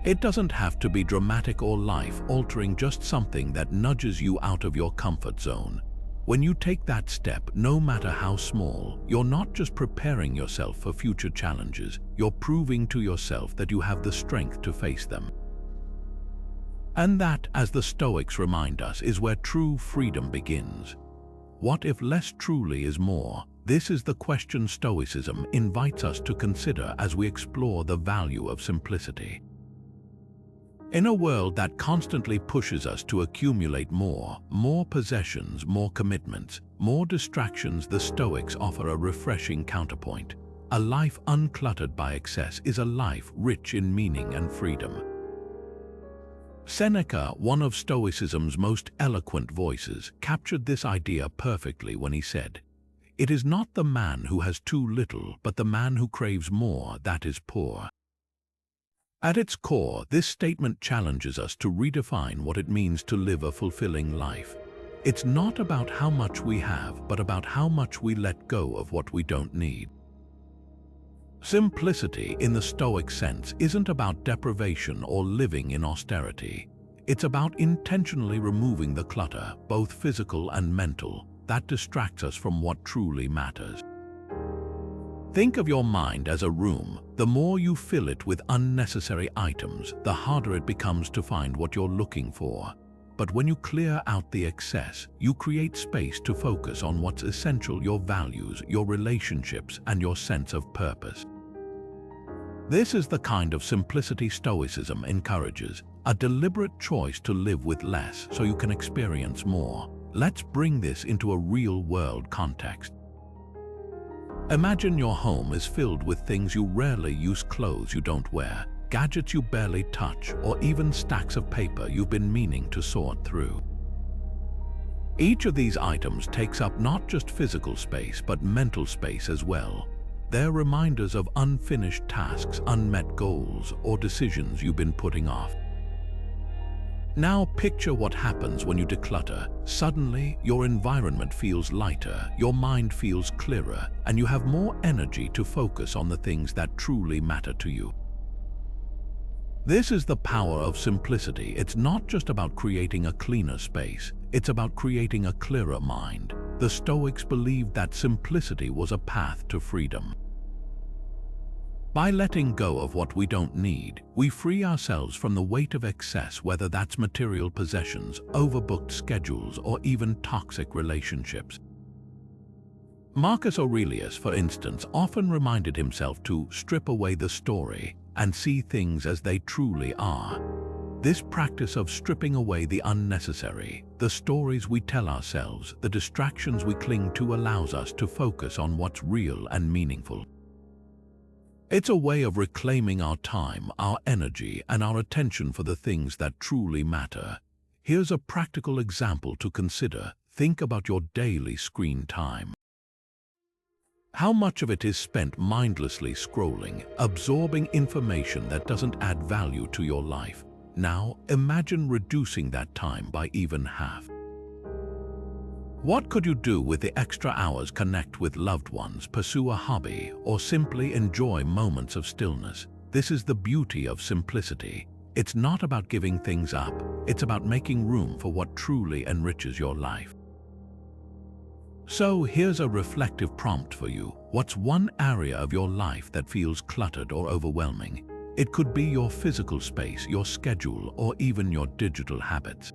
It doesn't have to be dramatic or life-altering, just something that nudges you out of your comfort zone. When you take that step, no matter how small, you're not just preparing yourself for future challenges, you're proving to yourself that you have the strength to face them. And that, as the Stoics remind us, is where true freedom begins. What if less truly is more? This is the question Stoicism invites us to consider as we explore the value of simplicity. In a world that constantly pushes us to accumulate more possessions, more commitments, more distractions, the Stoics offer a refreshing counterpoint. A life uncluttered by excess is a life rich in meaning and freedom. Seneca, one of Stoicism's most eloquent voices, captured this idea perfectly when he said, "It is not the man who has too little, but the man who craves more that is poor." At its core, this statement challenges us to redefine what it means to live a fulfilling life. It's not about how much we have, but about how much we let go of what we don't need. Simplicity, in the Stoic sense, isn't about deprivation or living in austerity. It's about intentionally removing the clutter, both physical and mental, that distracts us from what truly matters. Think of your mind as a room. The more you fill it with unnecessary items, the harder it becomes to find what you're looking for. But when you clear out the excess, you create space to focus on what's essential: your values, your relationships, and your sense of purpose. This is the kind of simplicity Stoicism encourages, a deliberate choice to live with less so you can experience more. Let's bring this into a real-world context. Imagine your home is filled with things you rarely use, clothes you don't wear, gadgets you barely touch, or even stacks of paper you've been meaning to sort through. Each of these items takes up not just physical space, but mental space as well. They're reminders of unfinished tasks, unmet goals, or decisions you've been putting off. Now picture what happens when you declutter. Suddenly, your environment feels lighter, your mind feels clearer, and you have more energy to focus on the things that truly matter to you. This is the power of simplicity. It's not just about creating a cleaner space, it's about creating a clearer mind. The Stoics believed that simplicity was a path to freedom. By letting go of what we don't need, we free ourselves from the weight of excess, whether that's material possessions, overbooked schedules, or even toxic relationships. Marcus Aurelius, for instance, often reminded himself to strip away the story and see things as they truly are. This practice of stripping away the unnecessary, the stories we tell ourselves, the distractions we cling to, allows us to focus on what's real and meaningful. It's a way of reclaiming our time, our energy, and our attention for the things that truly matter. Here's a practical example to consider. Think about your daily screen time. How much of it is spent mindlessly scrolling, absorbing information that doesn't add value to your life? Now, imagine reducing that time by even half. What could you do with the extra hours? Connect with loved ones, pursue a hobby, or simply enjoy moments of stillness? This is the beauty of simplicity. It's not about giving things up, it's about making room for what truly enriches your life. So here's a reflective prompt for you. What's one area of your life that feels cluttered or overwhelming? It could be your physical space, your schedule, or even your digital habits.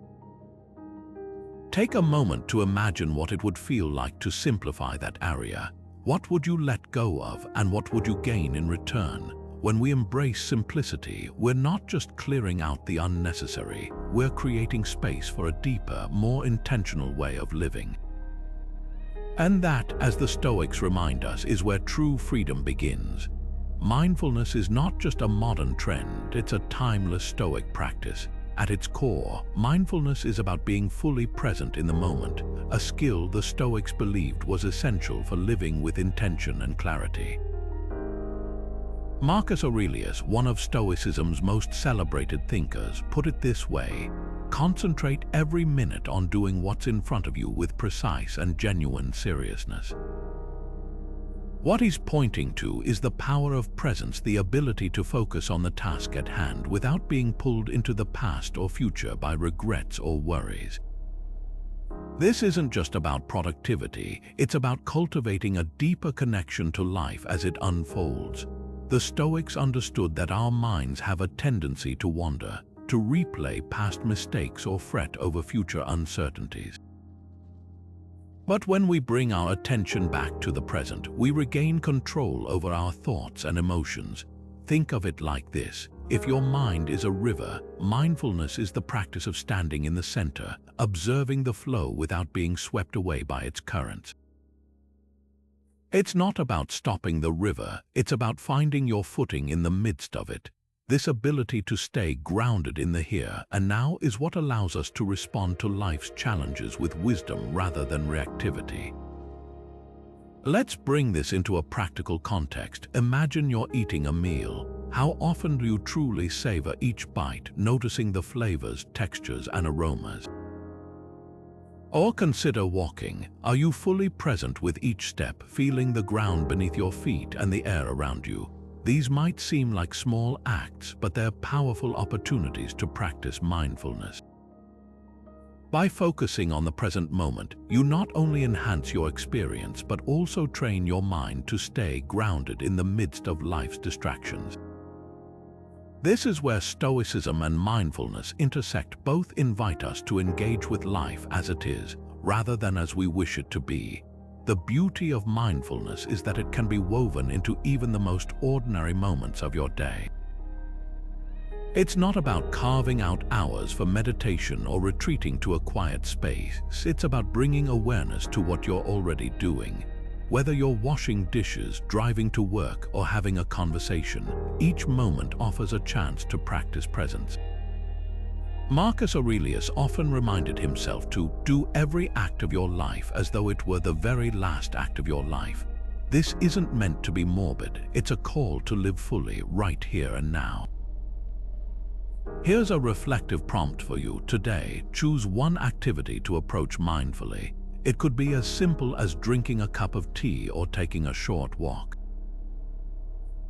Take a moment to imagine what it would feel like to simplify that area. What would you let go of, and what would you gain in return? When we embrace simplicity, we're not just clearing out the unnecessary, we're creating space for a deeper, more intentional way of living. And that, as the Stoics remind us, is where true freedom begins. Mindfulness is not just a modern trend, it's a timeless Stoic practice. At its core, mindfulness is about being fully present in the moment, a skill the Stoics believed was essential for living with intention and clarity. Marcus Aurelius, one of Stoicism's most celebrated thinkers, put it this way: concentrate every minute on doing what's in front of you with precise and genuine seriousness. What he's pointing to is the power of presence, the ability to focus on the task at hand without being pulled into the past or future by regrets or worries. This isn't just about productivity, it's about cultivating a deeper connection to life as it unfolds. The Stoics understood that our minds have a tendency to wander, to replay past mistakes or fret over future uncertainties. But when we bring our attention back to the present, we regain control over our thoughts and emotions. Think of it like this: if your mind is a river, mindfulness is the practice of standing in the center, observing the flow without being swept away by its currents. It's not about stopping the river, it's about finding your footing in the midst of it. This ability to stay grounded in the here and now is what allows us to respond to life's challenges with wisdom rather than reactivity. Let's bring this into a practical context. Imagine you're eating a meal. How often do you truly savor each bite, noticing the flavors, textures, and aromas? Or consider walking. Are you fully present with each step, feeling the ground beneath your feet and the air around you? These might seem like small acts, but they're powerful opportunities to practice mindfulness. By focusing on the present moment, you not only enhance your experience, but also train your mind to stay grounded in the midst of life's distractions. This is where Stoicism and mindfulness intersect. Both invite us to engage with life as it is, rather than as we wish it to be. The beauty of mindfulness is that it can be woven into even the most ordinary moments of your day. It's not about carving out hours for meditation or retreating to a quiet space. It's about bringing awareness to what you're already doing. Whether you're washing dishes, driving to work, or having a conversation, each moment offers a chance to practice presence. Marcus Aurelius often reminded himself to do every act of your life as though it were the very last act of your life. This isn't meant to be morbid, it's a call to live fully right here and now. Here's a reflective prompt for you today. Choose one activity to approach mindfully. It could be as simple as drinking a cup of tea or taking a short walk.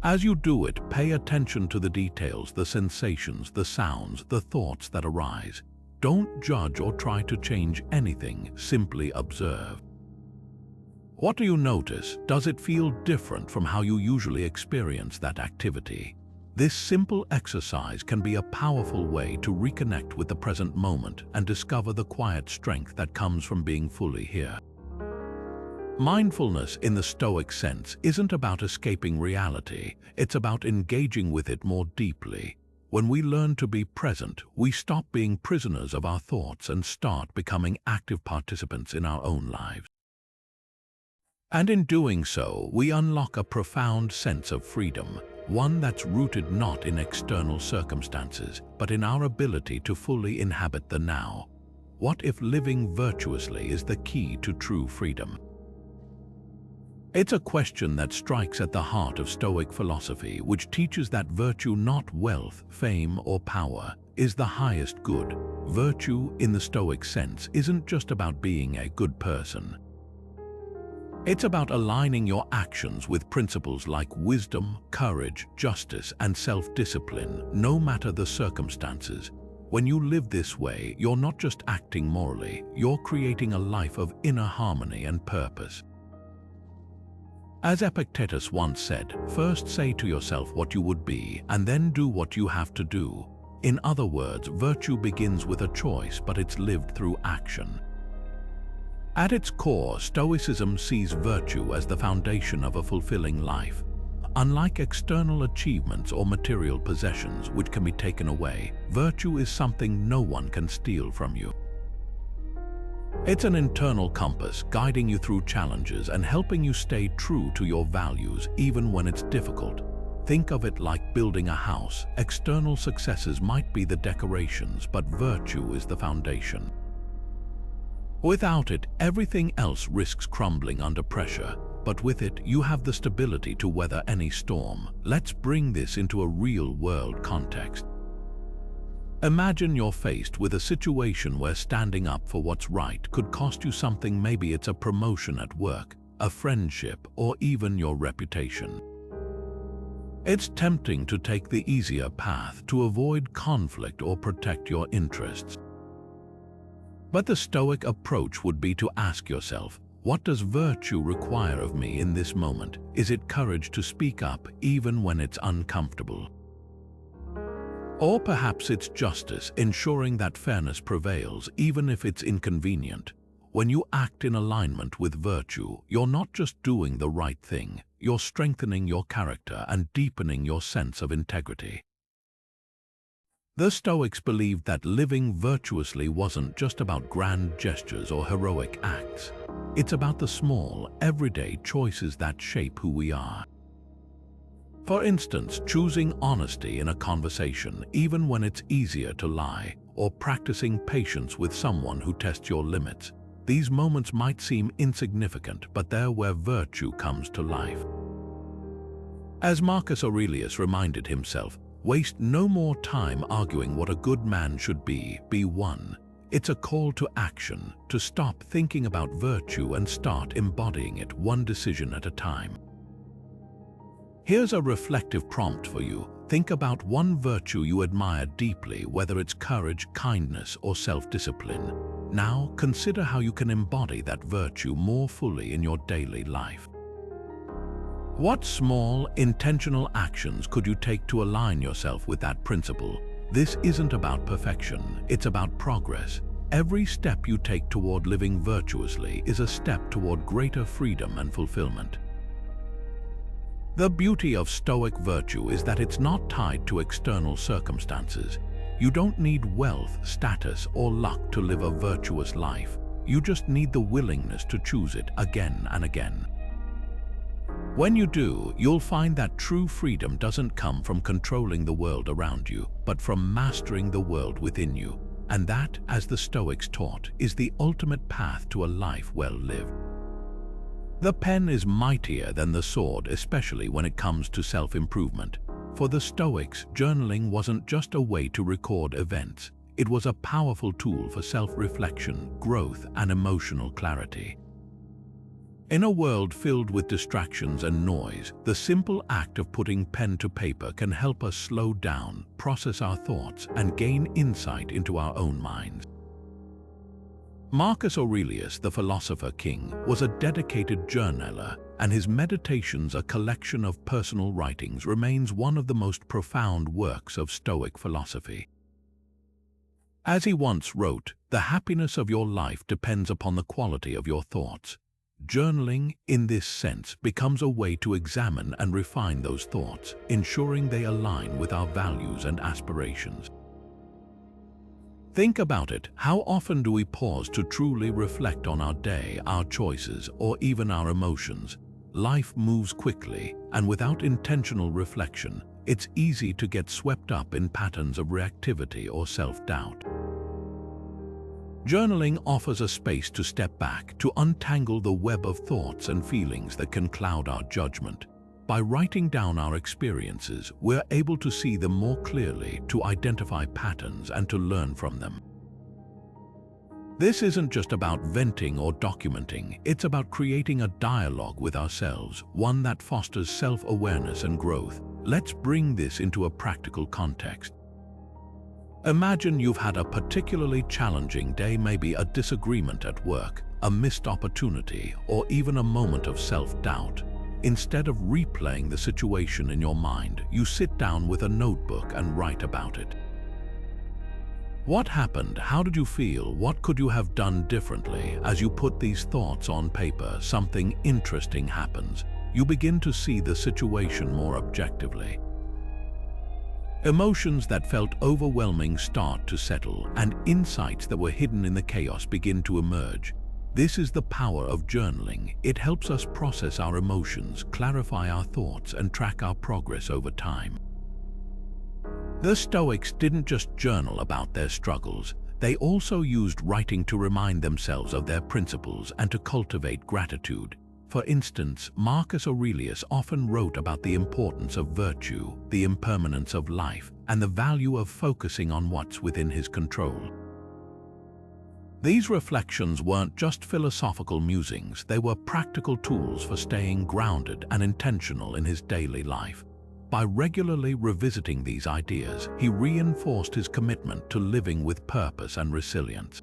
As you do it, pay attention to the details, the sensations, the sounds, the thoughts that arise. Don't judge or try to change anything, simply observe. What do you notice? Does it feel different from how you usually experience that activity? This simple exercise can be a powerful way to reconnect with the present moment and discover the quiet strength that comes from being fully here. Mindfulness in the Stoic sense isn't about escaping reality, it's about engaging with it more deeply. When we learn to be present, we stop being prisoners of our thoughts and start becoming active participants in our own lives. And in doing so, we unlock a profound sense of freedom. one that's rooted not in external circumstances, but in our ability to fully inhabit the now. What if living virtuously is the key to true freedom? It's a question that strikes at the heart of Stoic philosophy, which teaches that virtue, not wealth, fame, or power, is the highest good. Virtue, in the Stoic sense, isn't just about being a good person. It's about aligning your actions with principles like wisdom, courage, justice, and self-discipline, no matter the circumstances. When you live this way, you're not just acting morally, you're creating a life of inner harmony and purpose. As Epictetus once said, first say to yourself what you would be, and then do what you have to do. In other words, virtue begins with a choice, but it's lived through action. At its core, Stoicism sees virtue as the foundation of a fulfilling life. Unlike external achievements or material possessions which can be taken away, virtue is something no one can steal from you. It's an internal compass guiding you through challenges and helping you stay true to your values even when it's difficult. Think of it like building a house. External successes might be the decorations, but virtue is the foundation. Without it, everything else risks crumbling under pressure, but with it, you have the stability to weather any storm. Let's bring this into a real-world context. Imagine you're faced with a situation where standing up for what's right could cost you something. Maybe it's a promotion at work, a friendship, or even your reputation. It's tempting to take the easier path to avoid conflict or protect your interests. But the Stoic approach would be to ask yourself, what does virtue require of me in this moment? Is it courage to speak up even when it's uncomfortable? Or perhaps it's justice, ensuring that fairness prevails even if it's inconvenient. When you act in alignment with virtue, you're not just doing the right thing, you're strengthening your character and deepening your sense of integrity. The Stoics believed that living virtuously wasn't just about grand gestures or heroic acts. It's about the small, everyday choices that shape who we are. For instance, choosing honesty in a conversation, even when it's easier to lie, or practicing patience with someone who tests your limits. These moments might seem insignificant, but they're where virtue comes to life. As Marcus Aurelius reminded himself, waste no more time arguing what a good man should be one. It's a call to action, to stop thinking about virtue and start embodying it one decision at a time. Here's a reflective prompt for you. Think about one virtue you admire deeply, whether it's courage, kindness, or self-discipline. Now, consider how you can embody that virtue more fully in your daily life. What small, intentional actions could you take to align yourself with that principle? This isn't about perfection, it's about progress. Every step you take toward living virtuously is a step toward greater freedom and fulfillment. The beauty of Stoic virtue is that it's not tied to external circumstances. You don't need wealth, status, or luck to live a virtuous life. You just need the willingness to choose it again and again. When you do, you'll find that true freedom doesn't come from controlling the world around you, but from mastering the world within you. And that, as the Stoics taught, is the ultimate path to a life well lived. The pen is mightier than the sword, especially when it comes to self-improvement. For the Stoics, journaling wasn't just a way to record events. It was a powerful tool for self-reflection, growth, and emotional clarity. In a world filled with distractions and noise, the simple act of putting pen to paper can help us slow down, process our thoughts, and gain insight into our own minds. Marcus Aurelius, the philosopher king, was a dedicated journaler, and his Meditations, a collection of personal writings, remains one of the most profound works of Stoic philosophy. As he once wrote, "The happiness of your life depends upon the quality of your thoughts." Journaling, in this sense, becomes a way to examine and refine those thoughts, ensuring they align with our values and aspirations. Think about it. How often do we pause to truly reflect on our day, our choices, or even our emotions? life moves quickly, and without intentional reflection, it's easy to get swept up in patterns of reactivity or self-doubt. Journaling offers a space to step back, to untangle the web of thoughts and feelings that can cloud our judgment. By writing down our experiences, we're able to see them more clearly, to identify patterns and to learn from them. This isn't just about venting or documenting, it's about creating a dialogue with ourselves, one that fosters self-awareness and growth. Let's bring this into a practical context. Imagine you've had a particularly challenging day, maybe a disagreement at work, a missed opportunity, or even a moment of self-doubt. Instead of replaying the situation in your mind, you sit down with a notebook and write about it. What happened? How did you feel? What could you have done differently? As you put these thoughts on paper, something interesting happens. You begin to see the situation more objectively. Emotions that felt overwhelming start to settle, and insights that were hidden in the chaos begin to emerge. This is the power of journaling. It helps us process our emotions, clarify our thoughts, and track our progress over time. The Stoics didn't just journal about their struggles. They also used writing to remind themselves of their principles and to cultivate gratitude. For instance, Marcus Aurelius often wrote about the importance of virtue, the impermanence of life, and the value of focusing on what's within his control. These reflections weren't just philosophical musings, they were practical tools for staying grounded and intentional in his daily life. By regularly revisiting these ideas, he reinforced his commitment to living with purpose and resilience.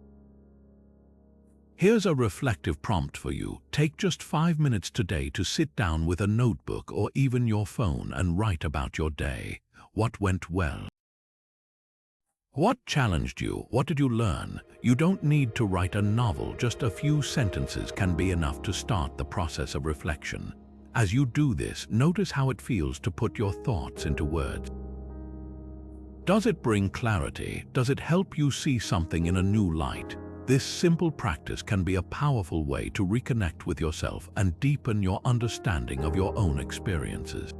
Here's a reflective prompt for you. Take just 5 minutes today to sit down with a notebook or even your phone and write about your day. What went well? What challenged you? What did you learn? You don't need to write a novel, just a few sentences can be enough to start the process of reflection. As you do this, notice how it feels to put your thoughts into words. Does it bring clarity? Does it help you see something in a new light? This simple practice can be a powerful way to reconnect with yourself and deepen your understanding of your own experiences.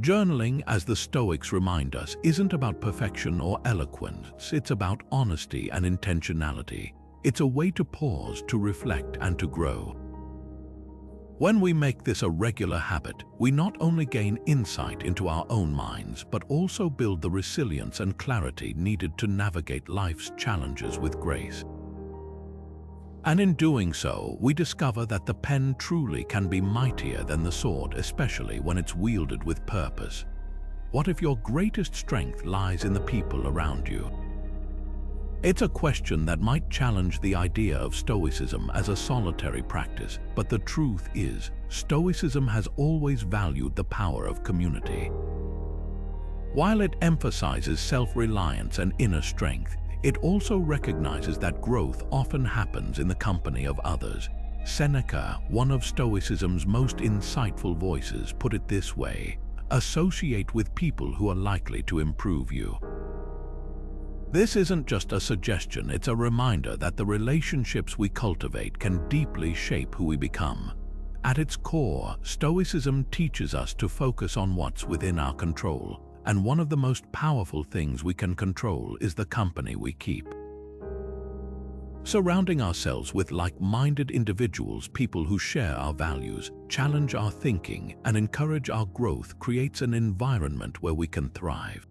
Journaling, as the Stoics remind us, isn't about perfection or eloquence. It's about honesty and intentionality. It's a way to pause, to reflect, and to grow. When we make this a regular habit, we not only gain insight into our own minds, but also build the resilience and clarity needed to navigate life's challenges with grace. And in doing so, we discover that the pen truly can be mightier than the sword, especially when it's wielded with purpose. What if your greatest strength lies in the people around you? It's a question that might challenge the idea of Stoicism as a solitary practice, but the truth is, Stoicism has always valued the power of community. While it emphasizes self-reliance and inner strength, it also recognizes that growth often happens in the company of others. Seneca, one of Stoicism's most insightful voices, put it this way: associate with people who are likely to improve you. This isn't just a suggestion, it's a reminder that the relationships we cultivate can deeply shape who we become. At its core, Stoicism teaches us to focus on what's within our control, and one of the most powerful things we can control is the company we keep. Surrounding ourselves with like-minded individuals, people who share our values, challenge our thinking, and encourage our growth, creates an environment where we can thrive.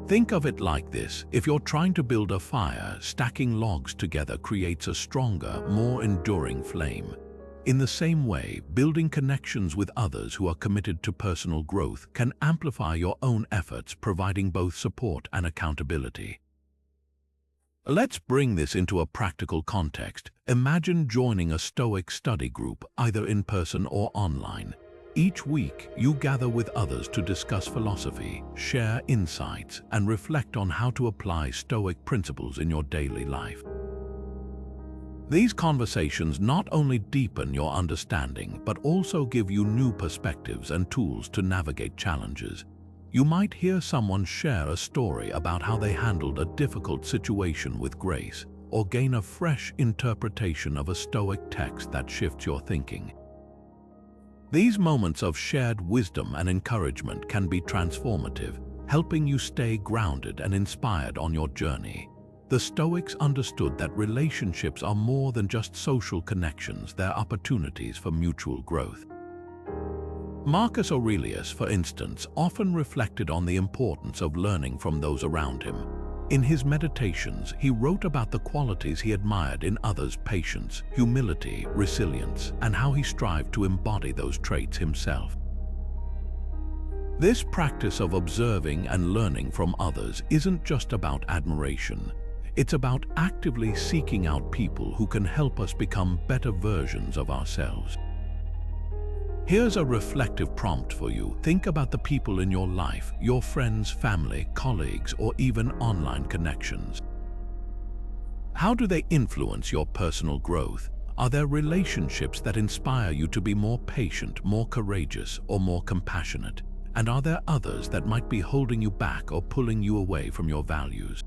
Think of it like this: if you're trying to build a fire, stacking logs together creates a stronger, more enduring flame. In the same way, building connections with others who are committed to personal growth can amplify your own efforts, providing both support and accountability. Let's bring this into a practical context. Imagine joining a Stoic study group, either in person or online. Each week, you gather with others to discuss philosophy, share insights, and reflect on how to apply Stoic principles in your daily life. These conversations not only deepen your understanding, but also give you new perspectives and tools to navigate challenges. You might hear someone share a story about how they handled a difficult situation with grace, or gain a fresh interpretation of a Stoic text that shifts your thinking. These moments of shared wisdom and encouragement can be transformative, helping you stay grounded and inspired on your journey. The Stoics understood that relationships are more than just social connections, they're opportunities for mutual growth. Marcus Aurelius, for instance, often reflected on the importance of learning from those around him. In his meditations, he wrote about the qualities he admired in others: patience, humility, resilience, and how he strived to embody those traits himself. This practice of observing and learning from others isn't just about admiration. It's about actively seeking out people who can help us become better versions of ourselves. Here's a reflective prompt for you. Think about the people in your life, your friends, family, colleagues, or even online connections. How do they influence your personal growth? Are there relationships that inspire you to be more patient, more courageous, or more compassionate? And are there others that might be holding you back or pulling you away from your values?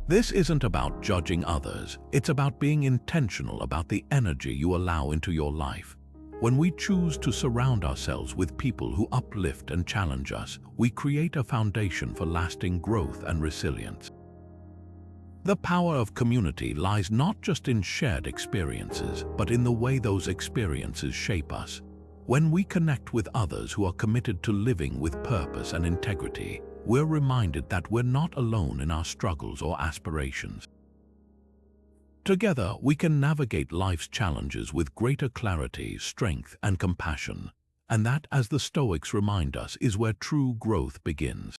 This isn't about judging others. It's about being intentional about the energy you allow into your life. When we choose to surround ourselves with people who uplift and challenge us, we create a foundation for lasting growth and resilience. The power of community lies not just in shared experiences, but in the way those experiences shape us. When we connect with others who are committed to living with purpose and integrity, we're reminded that we're not alone in our struggles or aspirations. Together, we can navigate life's challenges with greater clarity, strength, and compassion. And that, as the Stoics remind us, is where true growth begins.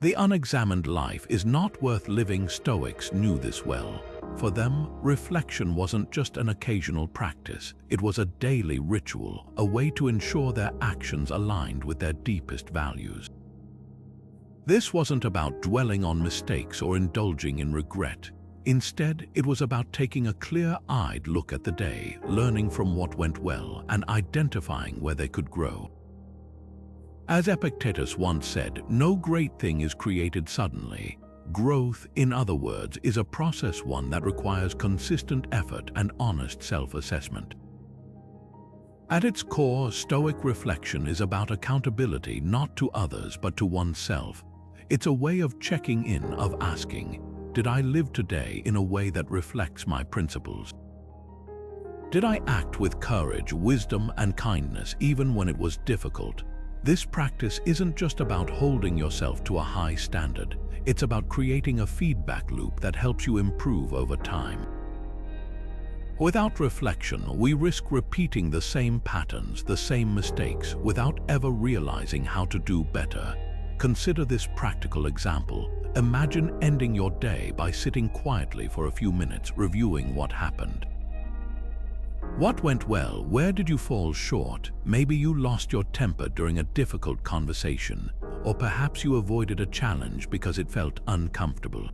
The unexamined life is not worth living. Stoics knew this well. For them, reflection wasn't just an occasional practice. It was a daily ritual, a way to ensure their actions aligned with their deepest values. This wasn't about dwelling on mistakes or indulging in regret. Instead, it was about taking a clear-eyed look at the day, learning from what went well, and identifying where they could grow. As Epictetus once said, no great thing is created suddenly. Growth, in other words, is a process, one that requires consistent effort and honest self-assessment. At its core, Stoic reflection is about accountability, not to others but to oneself. It's a way of checking in, of asking, did I live today in a way that reflects my principles? Did I act with courage, wisdom, and kindness even when it was difficult? This practice isn't just about holding yourself to a high standard. It's about creating a feedback loop that helps you improve over time. Without reflection, we risk repeating the same patterns, the same mistakes, without ever realizing how to do better. Consider this practical example. Imagine ending your day by sitting quietly for a few minutes, reviewing what happened. What went well? Where did you fall short? Maybe you lost your temper during a difficult conversation, or perhaps you avoided a challenge because it felt uncomfortable.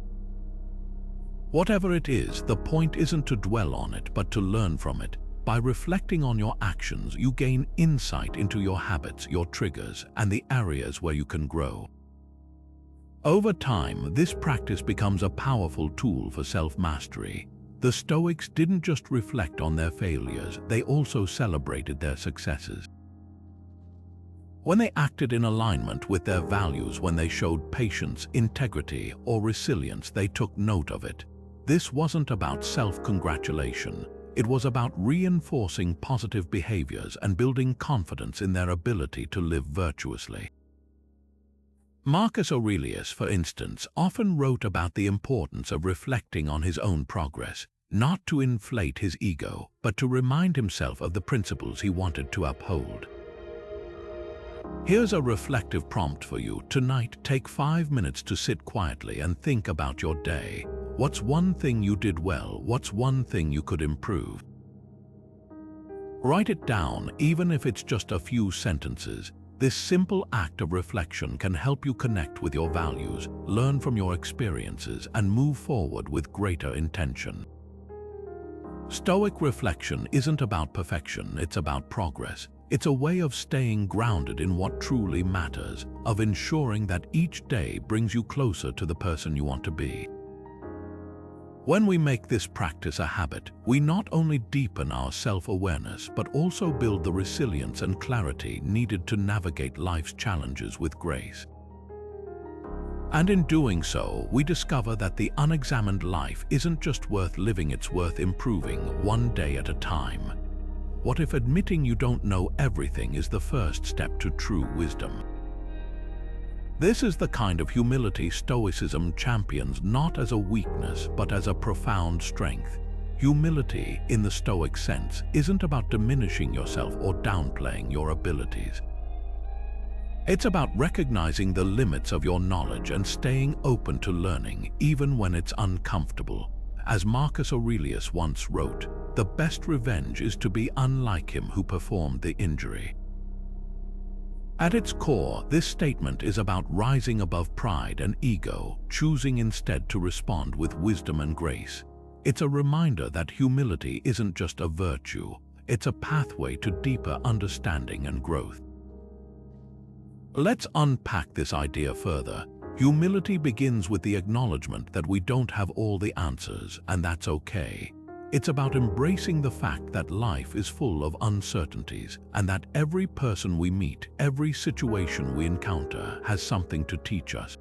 Whatever it is, the point isn't to dwell on it, but to learn from it. By reflecting on your actions, you gain insight into your habits, your triggers, and the areas where you can grow. Over time, this practice becomes a powerful tool for self-mastery. The Stoics didn't just reflect on their failures, they also celebrated their successes. When they acted in alignment with their values, when they showed patience, integrity, or resilience, they took note of it. This wasn't about self-congratulation. It was about reinforcing positive behaviors and building confidence in their ability to live virtuously. Marcus Aurelius, for instance, often wrote about the importance of reflecting on his own progress, not to inflate his ego, but to remind himself of the principles he wanted to uphold. Here's a reflective prompt for you. Tonight, take 5 minutes to sit quietly and think about your day. What's one thing you did well? What's one thing you could improve? Write it down, even if it's just a few sentences. This simple act of reflection can help you connect with your values, learn from your experiences, and move forward with greater intention. Stoic reflection isn't about perfection, it's about progress. It's a way of staying grounded in what truly matters, of ensuring that each day brings you closer to the person you want to be. When we make this practice a habit, we not only deepen our self-awareness but also build the resilience and clarity needed to navigate life's challenges with grace. And in doing so, we discover that the unexamined life isn't just worth living, it's worth improving one day at a time. What if admitting you don't know everything is the first step to true wisdom? This is the kind of humility Stoicism champions, not as a weakness but as a profound strength. Humility, in the Stoic sense, isn't about diminishing yourself or downplaying your abilities. It's about recognizing the limits of your knowledge and staying open to learning, even when it's uncomfortable. As Marcus Aurelius once wrote, "The best revenge is to be unlike him who performed the injury." At its core, this statement is about rising above pride and ego, choosing instead to respond with wisdom and grace. It's a reminder that humility isn't just a virtue, it's a pathway to deeper understanding and growth. Let's unpack this idea further. Humility begins with the acknowledgement that we don't have all the answers, and that's okay. It's about embracing the fact that life is full of uncertainties and that every person we meet, every situation we encounter has something to teach us.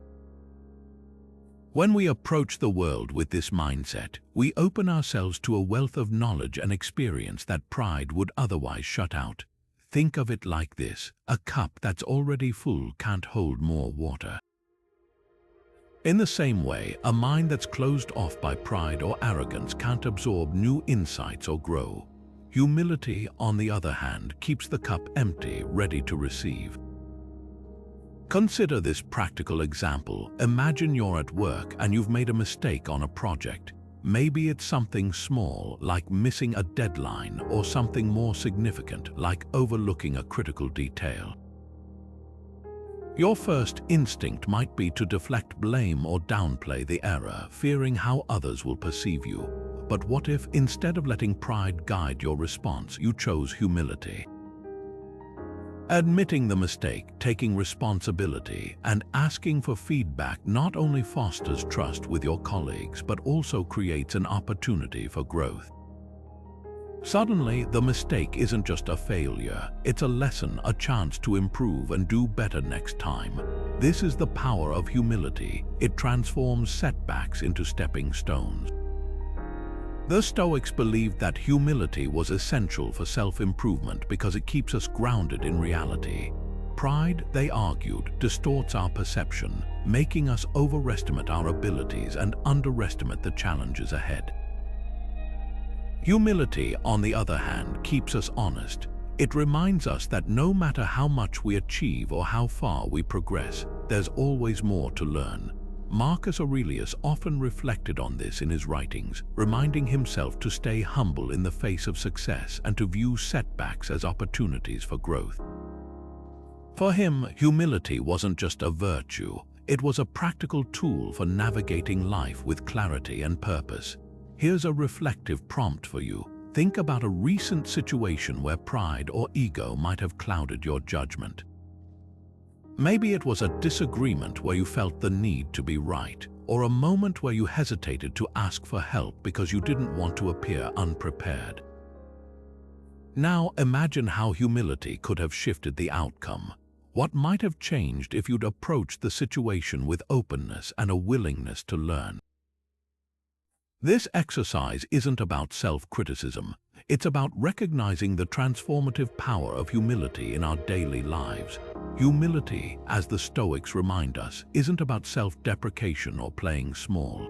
When we approach the world with this mindset, we open ourselves to a wealth of knowledge and experience that pride would otherwise shut out. Think of it like this: a cup that's already full can't hold more water. In the same way, a mind that's closed off by pride or arrogance can't absorb new insights or grow. Humility, on the other hand, keeps the cup empty, ready to receive. Consider this practical example. Imagine you're at work and you've made a mistake on a project. Maybe it's something small, like missing a deadline, or something more significant, like overlooking a critical detail. Your first instinct might be to deflect blame or downplay the error, fearing how others will perceive you. But what if, instead of letting pride guide your response, you chose humility? Admitting the mistake, taking responsibility, and asking for feedback not only fosters trust with your colleagues, but also creates an opportunity for growth. Suddenly, the mistake isn't just a failure, it's a lesson, a chance to improve and do better next time. This is the power of humility. It transforms setbacks into stepping stones. The Stoics believed that humility was essential for self-improvement because it keeps us grounded in reality. Pride, they argued, distorts our perception, making us overestimate our abilities and underestimate the challenges ahead. Humility, on the other hand, keeps us honest. It reminds us that no matter how much we achieve or how far we progress, there's always more to learn. Marcus Aurelius often reflected on this in his writings, reminding himself to stay humble in the face of success and to view setbacks as opportunities for growth. For him, humility wasn't just a virtue, it was a practical tool for navigating life with clarity and purpose. Here's a reflective prompt for you. Think about a recent situation where pride or ego might have clouded your judgment. Maybe it was a disagreement where you felt the need to be right, or a moment where you hesitated to ask for help because you didn't want to appear unprepared. Now imagine how humility could have shifted the outcome. What might have changed if you'd approached the situation with openness and a willingness to learn? This exercise isn't about self-criticism. It's about recognizing the transformative power of humility in our daily lives. Humility, as the Stoics remind us, isn't about self-deprecation or playing small.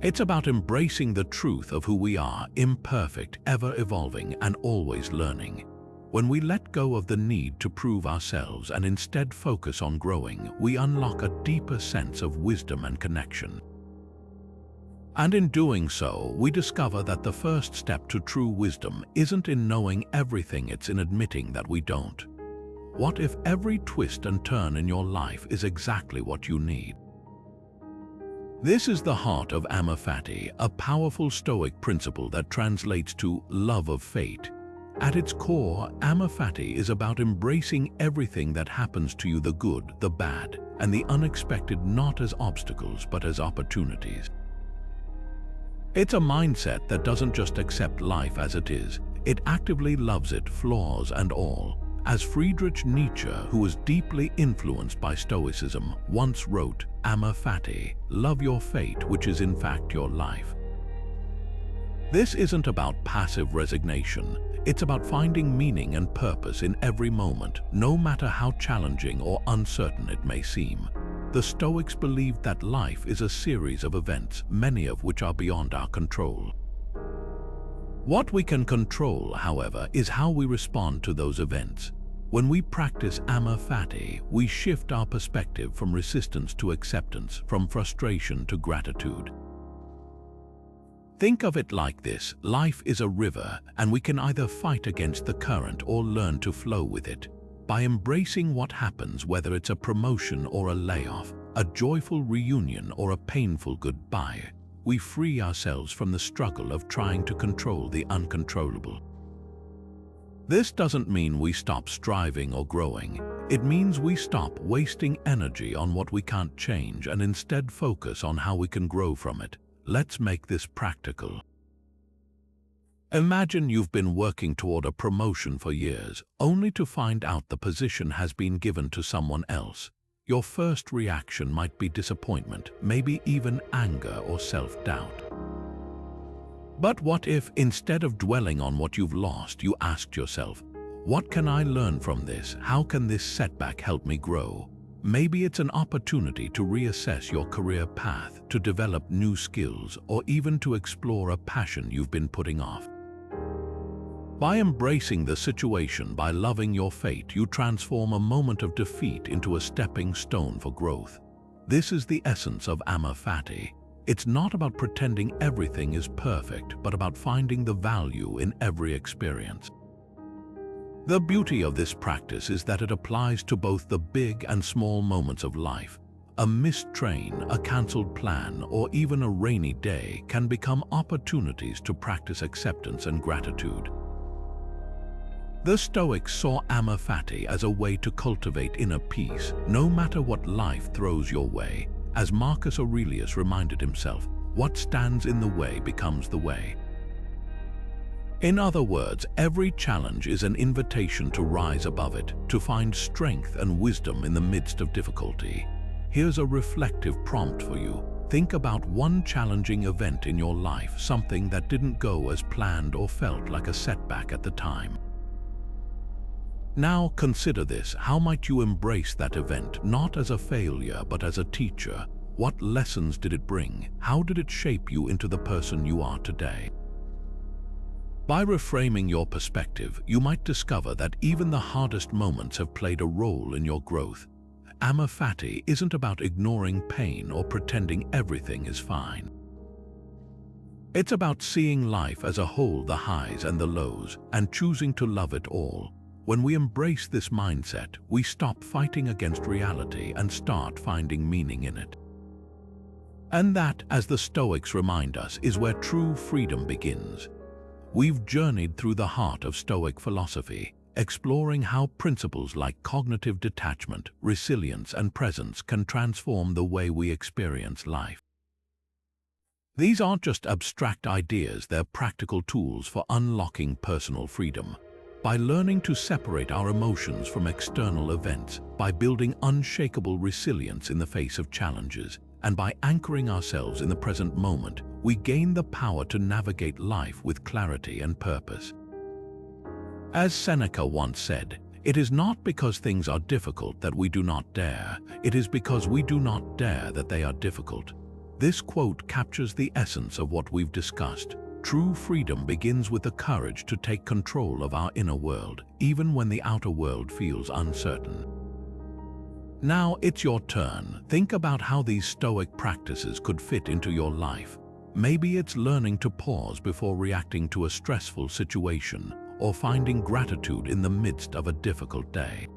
It's about embracing the truth of who we are, imperfect, ever-evolving, and always learning. When we let go of the need to prove ourselves and instead focus on growing, we unlock a deeper sense of wisdom and connection. And in doing so, we discover that the first step to true wisdom isn't in knowing everything, it's in admitting that we don't. What if every twist and turn in your life is exactly what you need? This is the heart of Ammaphati, a powerful Stoic principle that translates to love of fate. At its core, Ammaphati is about embracing everything that happens to you, the good, the bad, and the unexpected, not as obstacles but as opportunities. It's a mindset that doesn't just accept life as it is, it actively loves it, flaws and all. As Friedrich Nietzsche, who was deeply influenced by Stoicism, once wrote, Ammaphati, love your fate, which is in fact your life. This isn't about passive resignation. It's about finding meaning and purpose in every moment, no matter how challenging or uncertain it may seem. The Stoics believed that life is a series of events, many of which are beyond our control. What we can control, however, is how we respond to those events. When we practice Ammaphati, we shift our perspective from resistance to acceptance, from frustration to gratitude. Think of it like this: life is a river, and we can either fight against the current or learn to flow with it. By embracing what happens, whether it's a promotion or a layoff, a joyful reunion or a painful goodbye, we free ourselves from the struggle of trying to control the uncontrollable. This doesn't mean we stop striving or growing. It means we stop wasting energy on what we can't change and instead focus on how we can grow from it. Let's make this practical. Imagine you've been working toward a promotion for years, only to find out the position has been given to someone else. Your first reaction might be disappointment, maybe even anger or self-doubt. But what if, instead of dwelling on what you've lost, you asked yourself, what can I learn from this? How can this setback help me grow? Maybe it's an opportunity to reassess your career path, to develop new skills, or even to explore a passion you've been putting off. By embracing the situation, by loving your fate, you transform a moment of defeat into a stepping stone for growth. This is the essence of Ammaphati. It's not about pretending everything is perfect, but about finding the value in every experience. The beauty of this practice is that it applies to both the big and small moments of life. A missed train, a cancelled plan, or even a rainy day can become opportunities to practice acceptance and gratitude. The Stoics saw Ammaphati as a way to cultivate inner peace, no matter what life throws your way. As Marcus Aurelius reminded himself, what stands in the way becomes the way. In other words, every challenge is an invitation to rise above it, to find strength and wisdom in the midst of difficulty. Here's a reflective prompt for you. Think about one challenging event in your life, something that didn't go as planned or felt like a setback at the time. Now consider this: how might you embrace that event, not as a failure, but as a teacher? What lessons did it bring? How did it shape you into the person you are today? By reframing your perspective, you might discover that even the hardest moments have played a role in your growth. Ammaphati isn't about ignoring pain or pretending everything is fine. It's about seeing life as a whole, the highs and the lows, and choosing to love it all. When we embrace this mindset, we stop fighting against reality and start finding meaning in it. And that, as the Stoics remind us, is where true freedom begins. We've journeyed through the heart of Stoic philosophy, exploring how principles like cognitive detachment, resilience, and presence can transform the way we experience life. These aren't just abstract ideas, they're practical tools for unlocking personal freedom. By learning to separate our emotions from external events, by building unshakable resilience in the face of challenges, and by anchoring ourselves in the present moment, we gain the power to navigate life with clarity and purpose. As Seneca once said, it is not because things are difficult that we do not dare, it is because we do not dare that they are difficult. This quote captures the essence of what we've discussed. True freedom begins with the courage to take control of our inner world, even when the outer world feels uncertain. Now it's your turn. Think about how these Stoic practices could fit into your life. Maybe it's learning to pause before reacting to a stressful situation, or finding gratitude in the midst of a difficult day.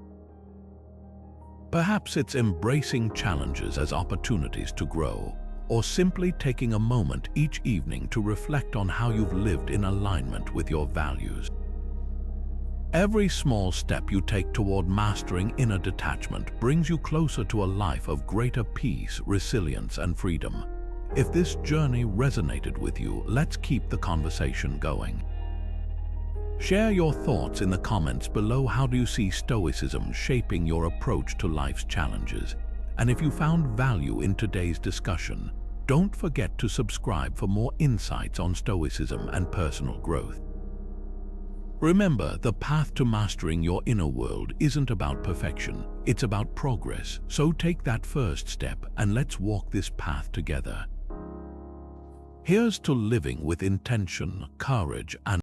Perhaps it's embracing challenges as opportunities to grow, or simply taking a moment each evening to reflect on how you've lived in alignment with your values. Every small step you take toward mastering inner detachment brings you closer to a life of greater peace, resilience, and freedom. If this journey resonated with you, let's keep the conversation going. Share your thoughts in the comments below. How do you see Stoicism shaping your approach to life's challenges? And if you found value in today's discussion, don't forget to subscribe for more insights on Stoicism and personal growth. Remember, the path to mastering your inner world isn't about perfection, it's about progress. So take that first step and let's walk this path together. Here's to living with intention, courage, and